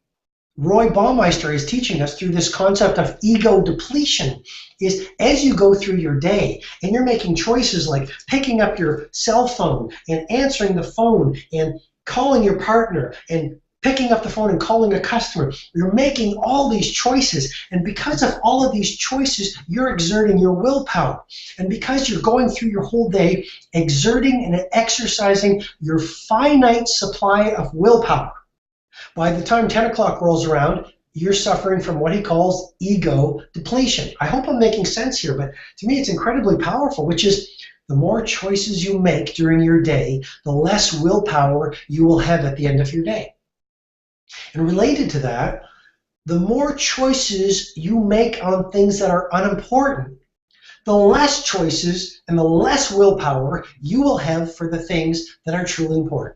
Roy Baumeister is teaching us through this concept of ego depletion is as you go through your day and you're making choices like picking up your cell phone and answering the phone and calling your partner and picking up the phone and calling a customer, you're making all these choices. And because of all of these choices, you're exerting your willpower. And because you're going through your whole day exerting and exercising your finite supply of willpower, by the time 10 o'clock rolls around, you're suffering from what he calls ego depletion. I hope I'm making sense here, but to me it's incredibly powerful, which is the more choices you make during your day, the less willpower you will have at the end of your day. And related to that, the more choices you make on things that are unimportant, the less choices and the less willpower you will have for the things that are truly important.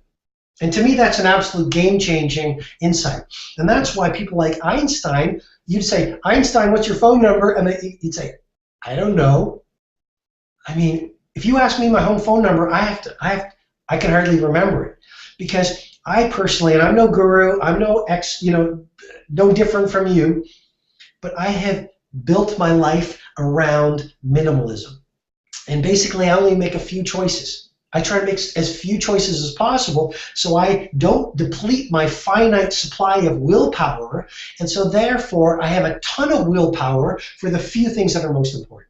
And to me, that's an absolute game-changing insight. And that's why people like Einstein, you'd say, Einstein, what's your phone number? And he'd say, I don't know. I mean, if you ask me my home phone number, I can hardly remember it. Because I personally, and I'm no guru, I'm no different from you, but I have built my life around minimalism. And basically, I only make a few choices. I try to make as few choices as possible so I don't deplete my finite supply of willpower. And so therefore, I have a ton of willpower for the few things that are most important.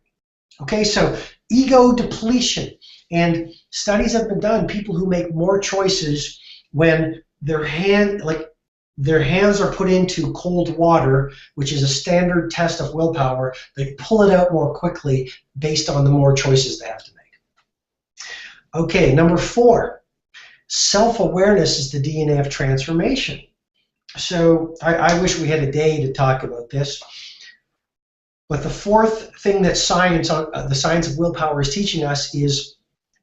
Okay, so ego depletion. And studies have been done, people who make more choices when their hands are put into cold water, which is a standard test of willpower, they pull it out more quickly based on the more choices they have to make. Okay, number 4, self-awareness is the DNA of transformation. So I wish we had a day to talk about this. But the fourth thing that the science of willpower is teaching us is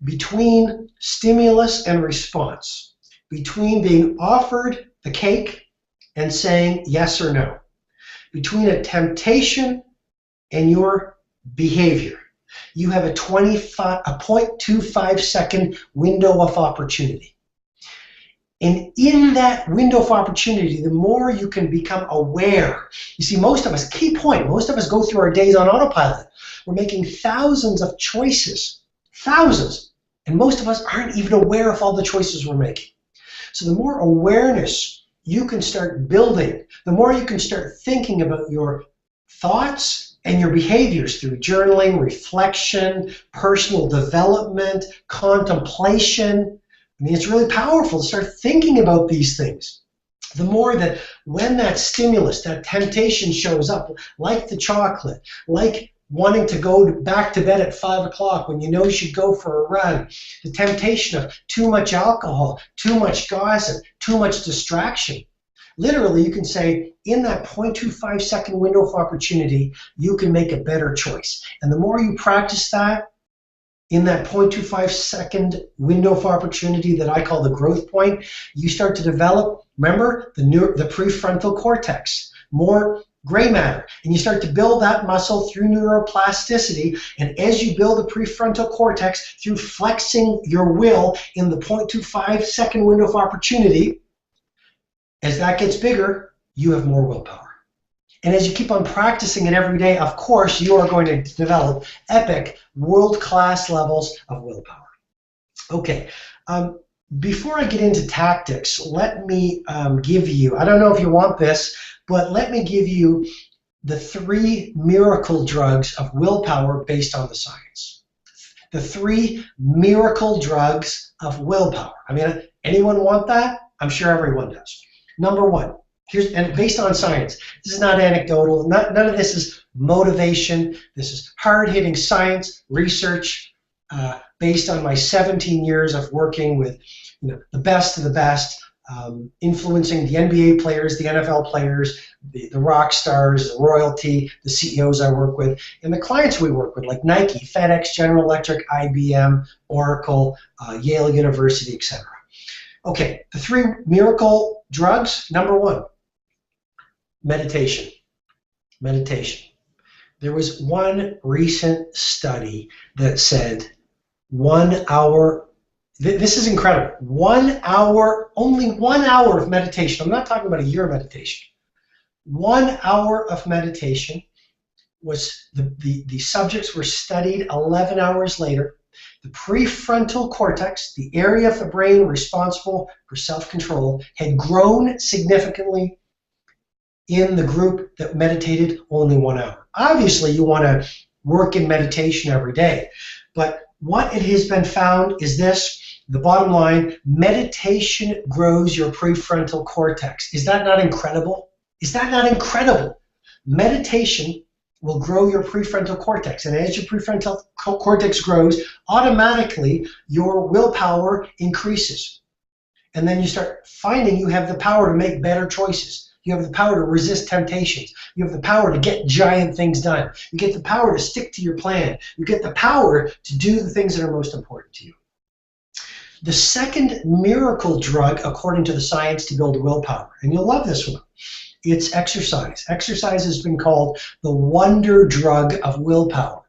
between stimulus and response, between being offered the cake and saying yes or no, between a temptation and your behavior. You have a 0.25 second window of opportunity. And in that window of opportunity, the more you can become aware. You see, most of us, key point, most of us go through our days on autopilot. We're making thousands of choices, thousands. And most of us aren't even aware of all the choices we're making. So the more awareness you can start building, the more you can start thinking about your thoughts and your behaviors through journaling, reflection, personal development, contemplation. I mean, it's really powerful to start thinking about these things. The more that when that stimulus, that temptation shows up, like the chocolate, like wanting to go back to bed at 5 o'clock when you know you should go for a run, the temptation of too much alcohol, too much gossip, too much distraction. Literally, you can say, in that 0.25 second window of opportunity, you can make a better choice. And the more you practice that, in that 0.25-second window of opportunity that I call the growth point, you start to develop, remember, the prefrontal cortex, more gray matter, and you start to build that muscle through neuroplasticity. And as you build the prefrontal cortex through flexing your will in the 0.25-second window of opportunity, as that gets bigger, you have more willpower. And as you keep on practicing it every day, of course, you are going to develop epic, world-class levels of willpower. Okay, before I get into tactics, let me give you, I don't know if you want this, but let me give you the 3 miracle drugs of willpower based on the science. The 3 miracle drugs of willpower. I mean, anyone want that? I'm sure everyone does. Number 1. And based on science. This is not anecdotal. None of this is motivation. This is hard-hitting science, research, based on my 17 years of working with the best of the best, influencing the NBA players, the NFL players, the rock stars, the royalty, the CEOs I work with, and the clients we work with, like Nike, FedEx, General Electric, IBM, Oracle, Yale University, etc. Okay, the 3 miracle drugs. Number 1. Meditation. Meditation. There was one recent study that said 1 hour, this is incredible, 1 hour, only 1 hour of meditation. I'm not talking about a year of meditation. 1 hour of meditation was, the subjects were studied 11 hours later. The prefrontal cortex, the area of the brain responsible for self-control, had grown significantly in the group that meditated only 1 hour. Obviously, you want to work in meditation every day, but what it has been found is this, the bottom line: meditation grows your prefrontal cortex. Is that not incredible? Is that not incredible? Meditation will grow your prefrontal cortex, and as your prefrontal cortex grows, automatically your willpower increases. And then you start finding you have the power to make better choices. You have the power to resist temptations. You have the power to get giant things done. You get the power to stick to your plan. You get the power to do the things that are most important to you. The second miracle drug, according to the science, to build willpower, and you'll love this one, it's exercise. Exercise has been called the wonder drug of willpower.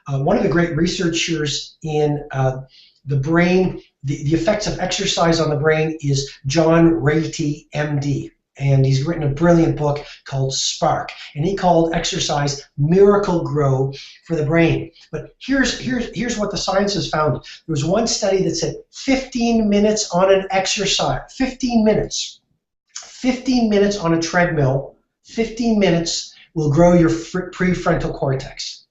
One of the great researchers in the brain, the effects of exercise on the brain, is John Ratey, MD. And he's written a brilliant book called Spark, and he called exercise miracle grow for the brain. But here's what the science has found. There was one study that said 15 minutes on an exercise, 15 minutes on a treadmill, 15 minutes will grow your prefrontal cortex.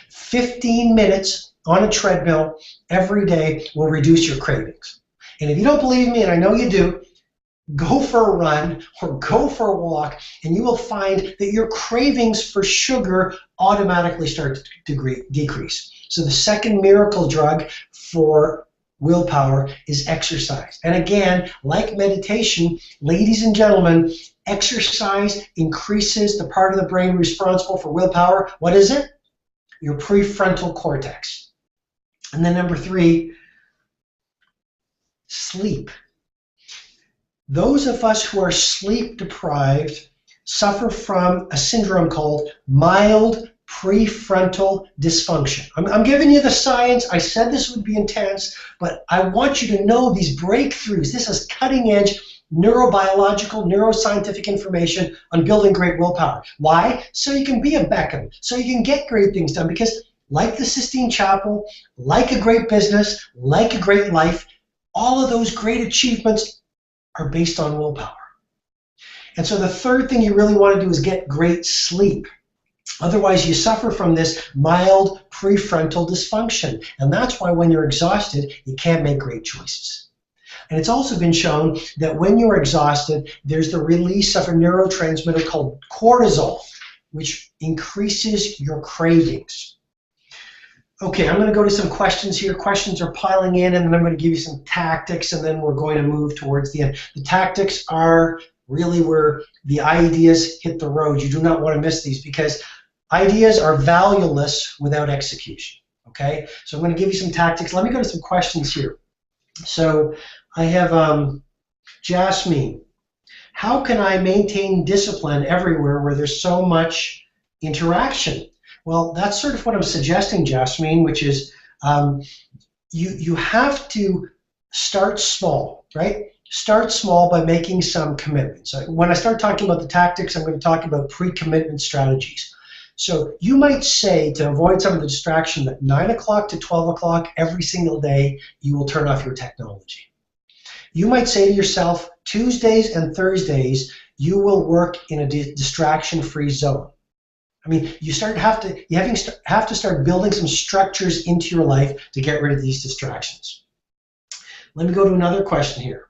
15 minutes on a treadmill every day will reduce your cravings. And if you don't believe me, and I know you do, go for a run or go for a walk, and you will find that your cravings for sugar automatically start to decrease. So the second miracle drug for willpower is exercise. And again, like meditation, ladies and gentlemen, exercise increases the part of the brain responsible for willpower. What is it? Your prefrontal cortex. And then number 3, sleep. Those of us who are sleep deprived suffer from a syndrome called mild prefrontal dysfunction. I'm giving you the science. I said this would be intense, but I want you to know these breakthroughs. This is cutting edge neurobiological, neuroscientific information on building great willpower. Why? So you can be a Beckham, so you can get great things done, because like the Sistine Chapel, like a great business, like a great life, all of those great achievements are based on willpower. And so the third thing you really want to do is get great sleep. Otherwise, you suffer from this mild prefrontal dysfunction. And that's why when you're exhausted, you can't make great choices. And it's also been shown that when you're exhausted, there's the release of a neurotransmitter called cortisol, which increases your cravings. Okay, I'm going to go to some questions here. Questions are piling in, and then I'm going to give you some tactics, and then we're going to move towards the end. The tactics are really where the ideas hit the road. You do not want to miss these, because ideas are valueless without execution. Okay, so I'm going to give you some tactics. Let me go to some questions here. So I have Jasmine. How can I maintain discipline everywhere where there's so much interaction? Well, that's sort of what I'm suggesting, Jasmine, which is you have to start small, right? Start small by making some commitments. When I start talking about the tactics, I'm going to talk about pre-commitment strategies. So you might say, to avoid some of the distraction, that 9 o'clock to 12 o'clock every single day, you will turn off your technology. You might say to yourself, Tuesdays and Thursdays, you will work in a distraction-free zone. I mean, you have to start building some structures into your life to get rid of these distractions. Let me go to another question here.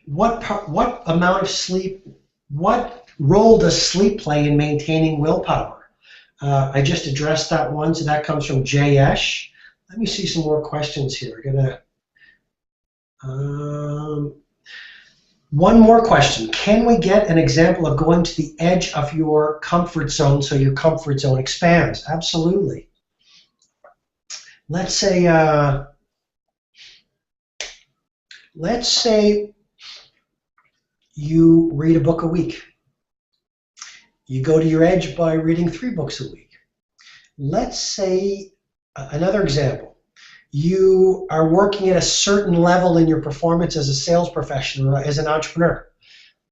What amount of sleep? What role does sleep play in maintaining willpower? I just addressed that one, so that comes from Jayesh. Let me see some more questions here. One more question. Can we get an example of going to the edge of your comfort zone so your comfort zone expands? Absolutely. Let's say you read a book a week. You go to your edge by reading 3 books a week. Let's say, another example, you are working at a certain level in your performance as a sales professional or as an entrepreneur.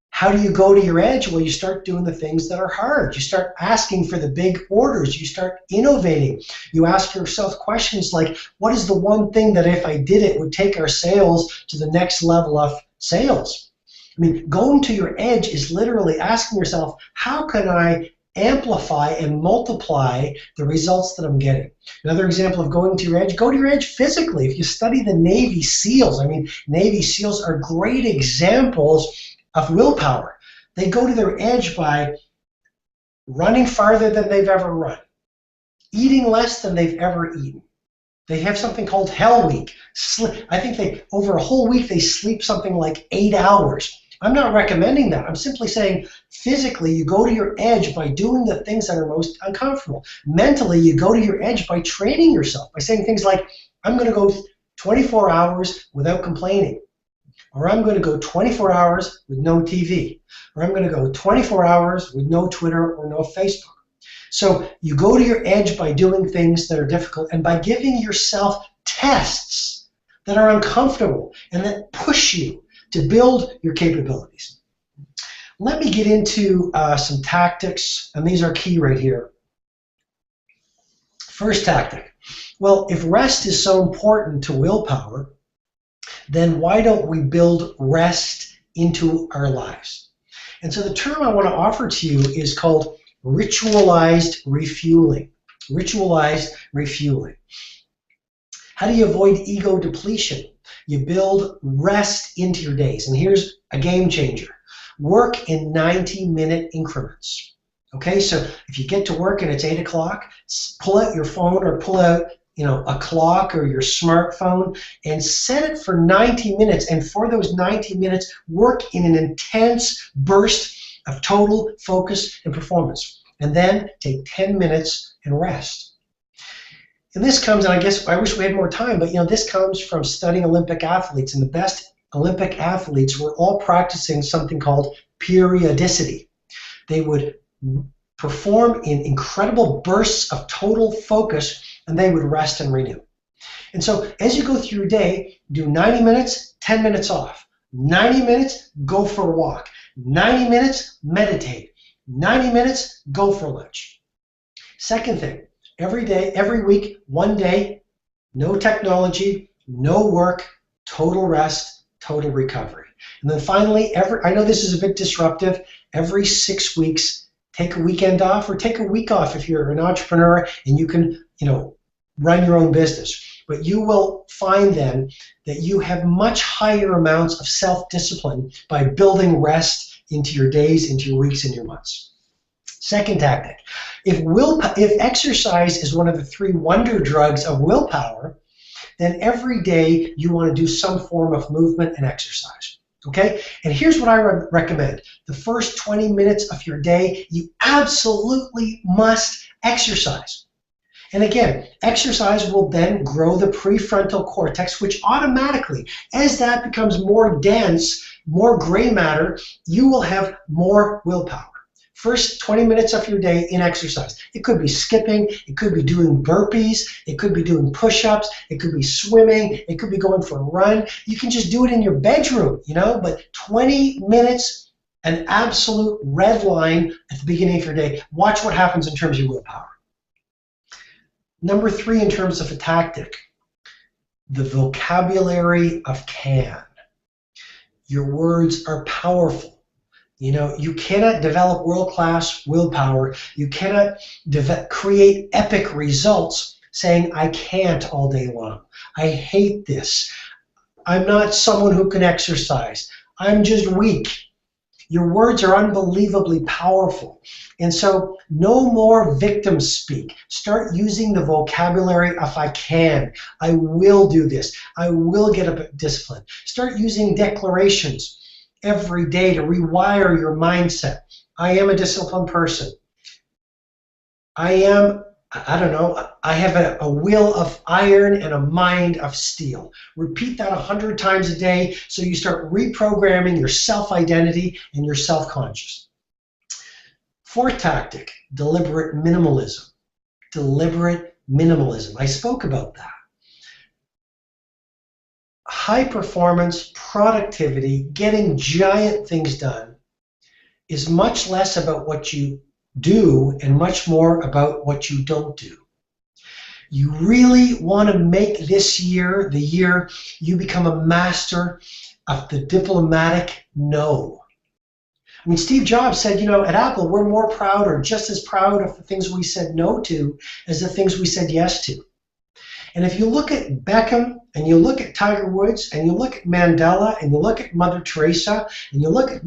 How do you go to your edge? Well, you start doing the things that are hard. You start asking for the big orders. You start innovating. You ask yourself questions like, what is the one thing that if I did it would take our sales to the next level of sales? I mean, going to your edge is literally asking yourself, how can I amplify and multiply the results that I'm getting? Another example of going to your edge, go to your edge physically. If you study the Navy SEALs, I mean, Navy SEALs are great examples of willpower. They go to their edge by running farther than they've ever run, eating less than they've ever eaten. They have something called Hell Week. I think over a whole week they sleep something like 8 hours. I'm not recommending that. I'm simply saying physically you go to your edge by doing the things that are most uncomfortable. Mentally, you go to your edge by training yourself, by saying things like, I'm going to go 24 hours without complaining. Or I'm going to go 24 hours with no TV. Or I'm going to go 24 hours with no Twitter or no Facebook. So you go to your edge by doing things that are difficult and by giving yourself tests that are uncomfortable and that push you to build your capabilities. Let me get into some tactics, and these are key right here. First tactic. Well, if rest is so important to willpower, then why don't we build rest into our lives? And so the term I want to offer to you is called ritualized refueling. Ritualized refueling. How do you avoid ego depletion? You build rest into your days. And here's a game changer. Work in 90-minute increments. Okay, so if you get to work and it's 8 o'clock, pull out your phone or pull out a clock or your smartphone and set it for 90 minutes. And for those 90 minutes, work in an intense burst of total focus and performance. And then take 10 minutes and rest. And this comes, and I wish we had more time, but this comes from studying Olympic athletes. And the best Olympic athletes were all practicing something called periodicity. They would perform in incredible bursts of total focus, and they would rest and renew. And so as you go through your day, do 90 minutes, 10 minutes off. 90 minutes, go for a walk. 90 minutes, meditate. 90 minutes, go for lunch. Second thing, every day, every week, one day, no technology, no work, total rest, total recovery. And then finally, I know this is a bit disruptive, every 6 weeks, take a weekend off or take a week off if you're an entrepreneur and you can, run your own business. But you will find then that you have much higher amounts of self-discipline by building rest into your days, into your weeks, and your months. Second tactic, if exercise is one of the 3 wonder drugs of willpower, then every day you want to do some form of movement and exercise. Okay? And here's what I recommend. The first 20 minutes of your day, you absolutely must exercise. And again, exercise will then grow the prefrontal cortex, which automatically, as that becomes more dense, more gray matter, you will have more willpower. First 20 minutes of your day in exercise. It could be skipping, it could be doing burpees, it could be doing push-ups, it could be swimming, it could be going for a run. You can just do it in your bedroom, but 20 minutes, an absolute red line at the beginning of your day. Watch what happens in terms of your willpower. Number 3, in terms of a tactic, the vocabulary of can. Your words are powerful. You cannot develop world-class willpower. You cannot create epic results saying, I can't all day long. I hate this. I'm not someone who can exercise. I'm just weak. Your words are unbelievably powerful. And so no more victim speak. Start using the vocabulary of I can. I will do this. I will get a discipline. Start using declarations every day to rewire your mindset. I am a disciplined person. I have a will of iron and a mind of steel. Repeat that 100 times a day so you start reprogramming your self-identity and your self-conscious. 4th tactic, deliberate minimalism. Deliberate minimalism. I spoke about that. High performance, productivity, getting giant things done is much less about what you do and much more about what you don't do. You really want to make this year the year you become a master of the diplomatic no. I mean, Steve Jobs said, at Apple, we're more proud or just as proud of the things we said no to as the things we said yes to. And if you look at Beckham and you look at Tiger Woods and you look at Mandela and you look at Mother Teresa and you look at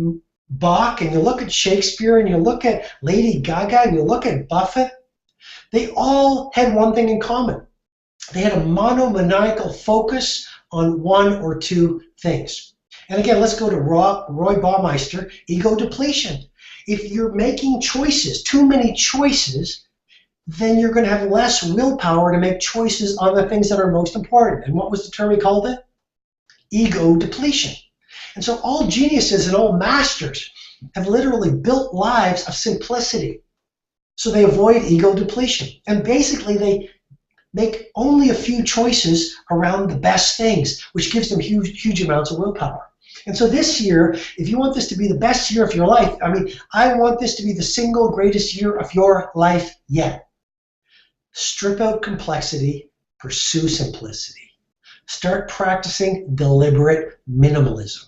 Bach and you look at Shakespeare and you look at Lady Gaga and you look at Buffett, they all had one thing in common. They had a monomaniacal focus on one or two things. And again, let's go to Roy Baumeister, ego depletion. If you're making choices, too many choices, then you're going to have less willpower to make choices on the things that are most important. And what was the term he called it? Ego depletion. And so all geniuses and all masters have literally built lives of simplicity. So they avoid ego depletion. And basically they make only a few choices around the best things, which gives them huge amounts of willpower. And so this year, if you want this to be the best year of your life, I want this to be the single greatest year of your life yet. Strip out complexity, pursue simplicity. Start practicing deliberate minimalism.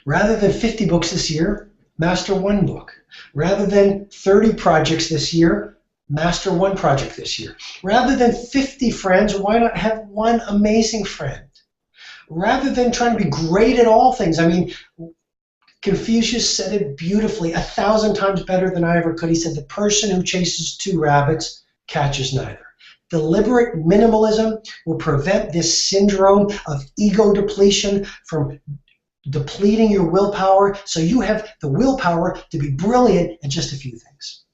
Rather than 50 books this year, master 1 book. Rather than 30 projects this year, master 1 project this year. Rather than 50 friends, why not have 1 amazing friend? Rather than trying to be great at all things, Confucius said it beautifully, 1,000 times better than I ever could. He said, the person who chases 2 rabbits catches neither. Deliberate minimalism will prevent this syndrome of ego depletion from depleting your willpower, so you have the willpower to be brilliant at just a few things.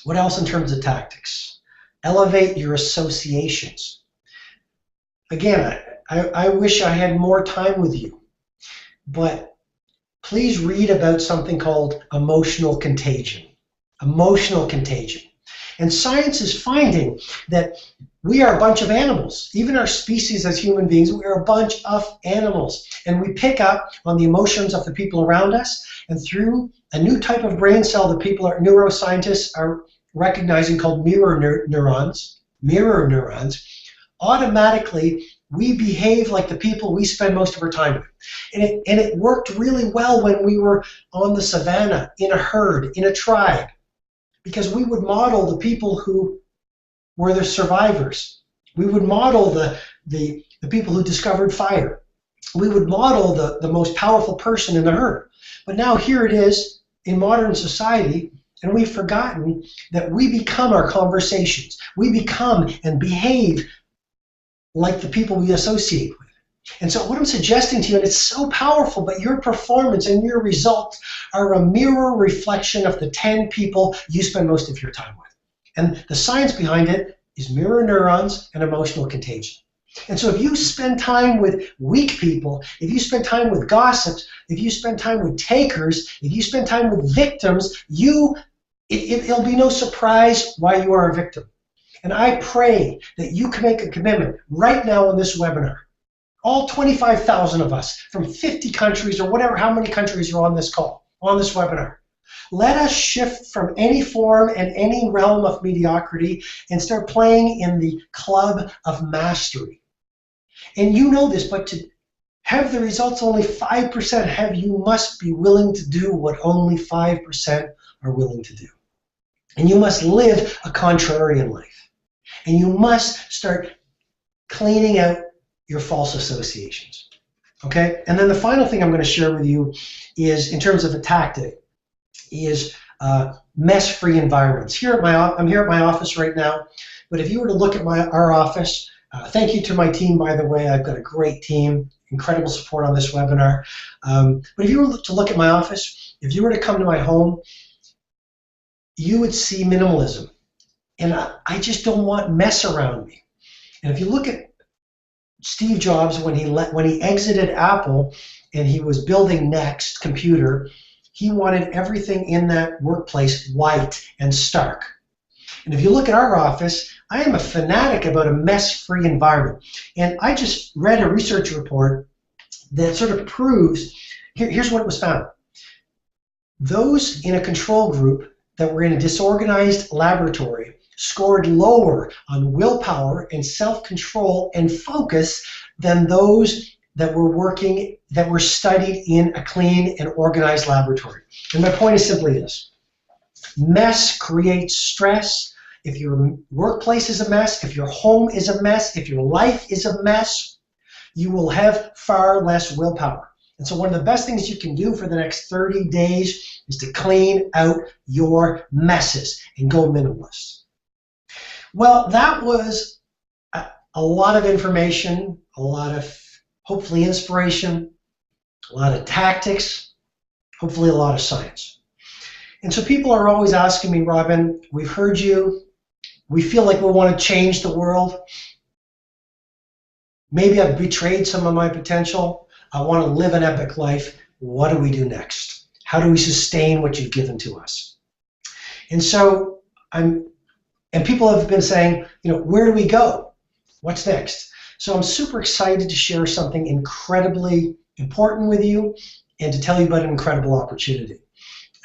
What else in terms of tactics? Elevate your associations. Again, I wish I had more time with you, but please read about something called emotional contagion. Emotional contagion. And science is finding that we are a bunch of animals. Even our species as human beings, we are a bunch of animals. And we pick up on the emotions of the people around us. And through a new type of brain cell that neuroscientists are recognizing called mirror neurons, automatically we behave like the people we spend most of our time with. And it worked really well when we were on the savannah, in a herd, in a tribe, because we would model the people who were the survivors. We would model the people who discovered fire. We would model the most powerful person in the herd. But now here it is in modern society, and we've forgotten that we become our conversations. We become and behave like the people we associate with. And so what I'm suggesting to you, and it's so powerful, but your performance and your results are a mirror reflection of the 10 people you spend most of your time with. And the science behind it is mirror neurons and emotional contagion. And so if you spend time with weak people, if you spend time with gossips, if you spend time with takers, if you spend time with victims, it'll be no surprise why you are a victim. And I pray that you can make a commitment right now in this webinar. All 25,000 of us from 50 countries or whatever, how many countries are on this call, on this webinar. Let us shift from any form and any realm of mediocrity and start playing in the club of mastery. And you know this, but to have the results only 5% have, you must be willing to do what only 5% are willing to do. And you must live a contrarian life. And you must start cleaning out your false associations. Okay? And then the final thing I'm going to share with you is, in terms of a tactic, is mess-free environments. I'm here at my office right now, but if you were to look at our office, thank you to my team, by the way. I've got a great team, incredible support on this webinar. But if you were to look at my office, if you were to come to my home, you would see minimalism. And I just don't want mess around me. And if you look at Steve Jobs, when he exited Apple and he was building Next computer, he wanted everything in that workplace white and stark. And if you look at our office, I am a fanatic about a mess-free environment. And I just read a research report that sort of proves, here's what was found. Those in a control group that were in a disorganized laboratory scored lower on willpower and self-control and focus than those that were studied in a clean and organized laboratory. And my point is simply this. Mess creates stress. If your workplace is a mess, if your home is a mess, if your life is a mess, you will have far less willpower. And so one of the best things you can do for the next 30 days is to clean out your messes and go minimalist. Well, that was a lot of information, a lot of hopefully inspiration, a lot of tactics, hopefully a lot of science. And so people are always asking me, Robin, we've heard you. We feel like we want to change the world. Maybe I've betrayed some of my potential. I want to live an epic life. What do we do next? How do we sustain what you've given to us? And so people have been saying, where do we go? What's next? So I'm super excited to share something incredibly important with you and to tell you about an incredible opportunity.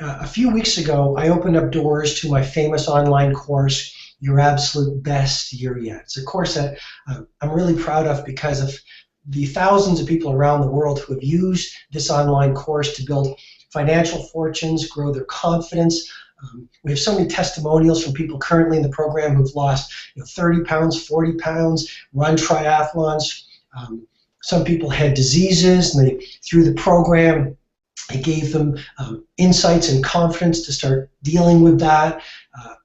A few weeks ago, I opened up doors to my famous online course, Your Absolute Best Year Yet. It's a course that I'm really proud of because of the thousands of people around the world who have used this online course to build financial fortunes, grow their confidence. We have so many testimonials from people currently in the program who've lost 30 pounds, 40 pounds, run triathlons. Some people had diseases, and through the program, it gave them insights and confidence to start dealing with that.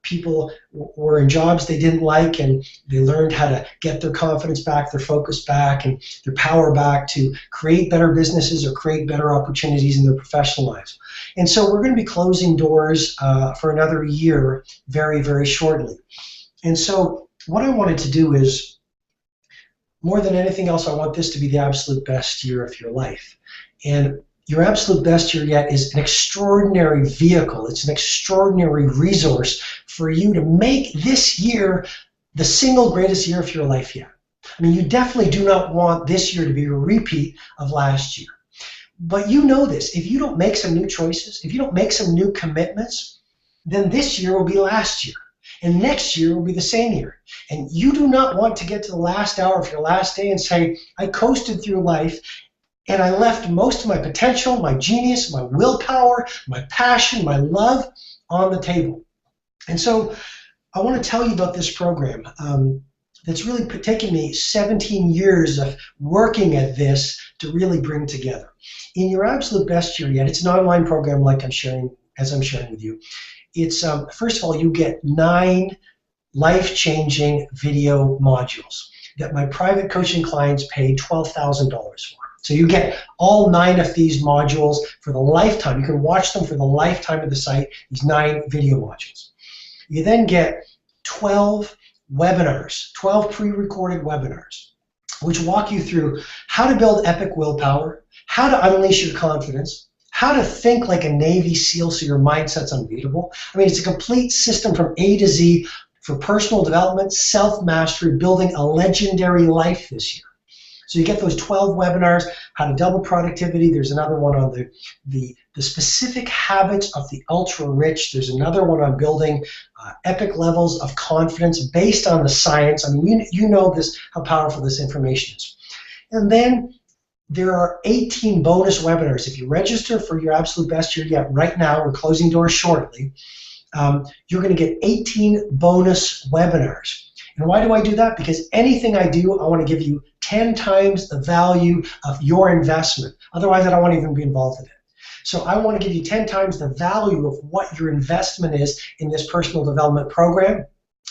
People were in jobs they didn't like, and they learned how to get their confidence back, their focus back, and their power back to create better businesses or create better opportunities in their professional lives. And so we're going to be closing doors for another year very, very shortly. And so what I wanted to do is, more than anything else, I want this to be the absolute best year of your life. And Your Absolute Best Year Yet is an extraordinary vehicle. It's an extraordinary resource for you to make this year the single greatest year of your life yet. I mean, you definitely do not want this year to be a repeat of last year. But you know this. If you don't make some new choices, if you don't make some new commitments, then this year will be last year. And next year will be the same year. And you do not want to get to the last hour of your last day and say, I coasted through life and I left most of my potential, my genius, my willpower, my passion, my love on the table. And so I want to tell you about this program that's really taken me 17 years of working at this to really bring together. In Your Absolute Best Year Yet, it's an online program like I'm sharing with you. It's, first of all, you get 9 life-changing video modules. that my private coaching clients pay $12,000 for. So you get all 9 of these modules for the lifetime. You can watch them for the lifetime of the site, these 9 video modules. You then get 12 webinars, 12 pre-recorded webinars, which walk you through how to build epic willpower, how to unleash your confidence, how to think like a Navy SEAL so your mindset's unbeatable. I mean, it's a complete system from A to Z for personal development, self-mastery, building a legendary life this year. So you get those 12 webinars, how to double productivity. There's another one on the specific habits of the ultra-rich. There's another one on building epic levels of confidence based on the science. I mean, you know this, how powerful this information is. And then there are 18 bonus webinars. If you register for your absolute best year yet right now, we're closing doors shortly, you're going to get 18 bonus webinars. And why do I do that? Because anything I do, I want to give you 10 times the value of your investment. Otherwise, I don't want to even be involved in it. So I want to give you 10 times the value of what your investment is in this personal development program,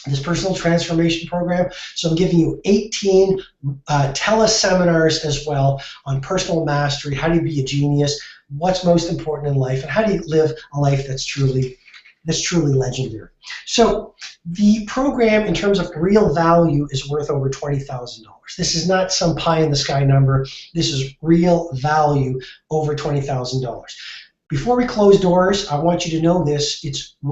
this personal transformation program. So I'm giving you 18 teleseminars as well on personal mastery, how do you be a genius, what's most important in life, and how do you live a life that's truly legendary. So the program, in terms of real value, is worth over $20,000. This is not some pie-in-the-sky number. This is real value, over $20,000. Before we close doors, I want you to know this.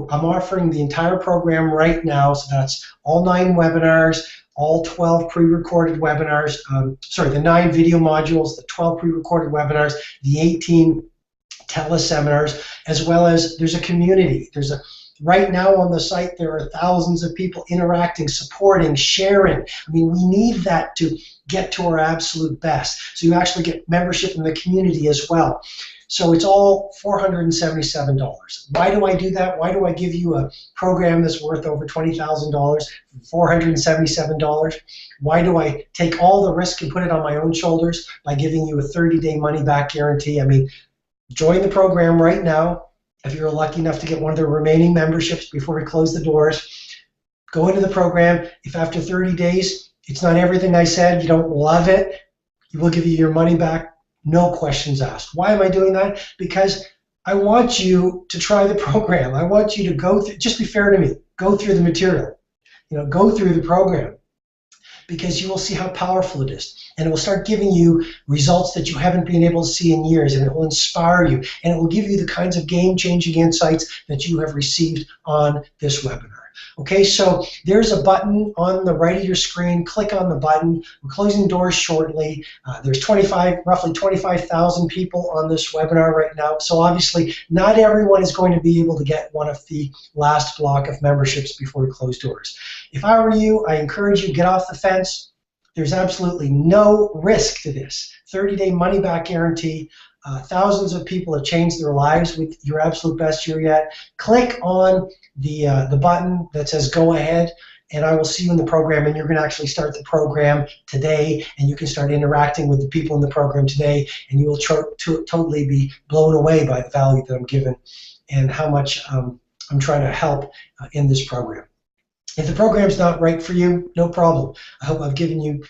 I'm offering the entire program right now, so that's all 9 webinars, all 12 pre-recorded webinars, the 9 video modules, the 12 pre-recorded webinars, the 18 teleseminars, as well as there's a community. Right now on the site, there are thousands of people interacting, supporting, sharing. I mean, we need that to get to our absolute best. So you actually get membership in the community as well. So it's all $477. Why do I do that? Why do I give you a program that's worth over $20,000 for $477? Why do I take all the risk and put it on my own shoulders by giving you a 30-day money-back guarantee? I mean, join the program right now. If you're lucky enough to get one of the remaining memberships before we close the doors, go into the program. If after 30 days it's not everything I said, you don't love it, we'll give you your money back, no questions asked. Why am I doing that? Because I want you to try the program. I want you to go through, just be fair to me, go through the material, go through the program, because you will see how powerful it is. And it will start giving you results that you haven't been able to see in years, and it will inspire you, and it will give you the kinds of game-changing insights that you have received on this webinar. Okay, so there's a button on the right of your screen. Click on the button. We're closing doors shortly. There's roughly 25,000 people on this webinar right now. So obviously, not everyone is going to be able to get one of the last block of memberships before we close doors. If I were you, I encourage you to get off the fence. There's absolutely no risk to this. 30-day money-back guarantee. Thousands of people have changed their lives with your absolute best year yet. Click on the button that says go ahead, and I will see you in the program, and you're going to actually start the program today, and you can start interacting with the people in the program today, and you will totally be blown away by the value that I'm giving and how much I'm trying to help in this program. If the program's not right for you, no problem. I hope I've given you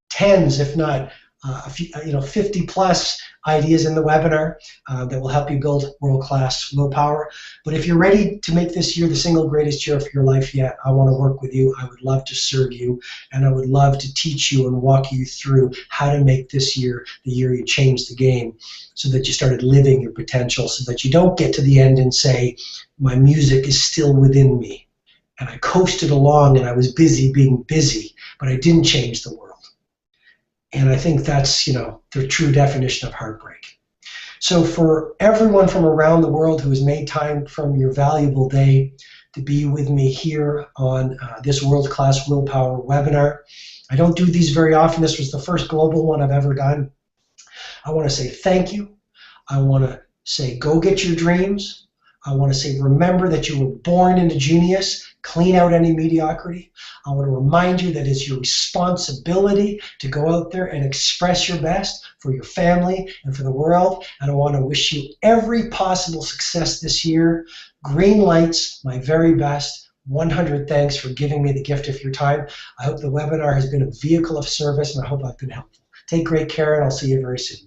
tens, if not 50 plus ideas in the webinar that will help you build world-class willpower. But if you're ready to make this year the single greatest year of your life yet, I want to work with you. I would love to serve you, and I would love to teach you and walk you through how to make this year the year you change the game, so that you started living your potential, so that you don't get to the end and say, my music is still within me, and I coasted along and I was busy being busy, but I didn't change the world. And I think that's, the true definition of heartbreak. So for everyone from around the world who has made time from your valuable day to be with me here on this world-class willpower webinar, I don't do these very often. This was the first global one I've ever done. I want to say thank you. I want to say go get your dreams. I want to say remember that you were born into genius. Clean out any mediocrity. I want to remind you that it's your responsibility to go out there and express your best for your family and for the world. And I want to wish you every possible success this year. Green lights, my very best. 100 thanks for giving me the gift of your time. I hope the webinar has been a vehicle of service, and I hope I've been helpful. Take great care, and I'll see you very soon.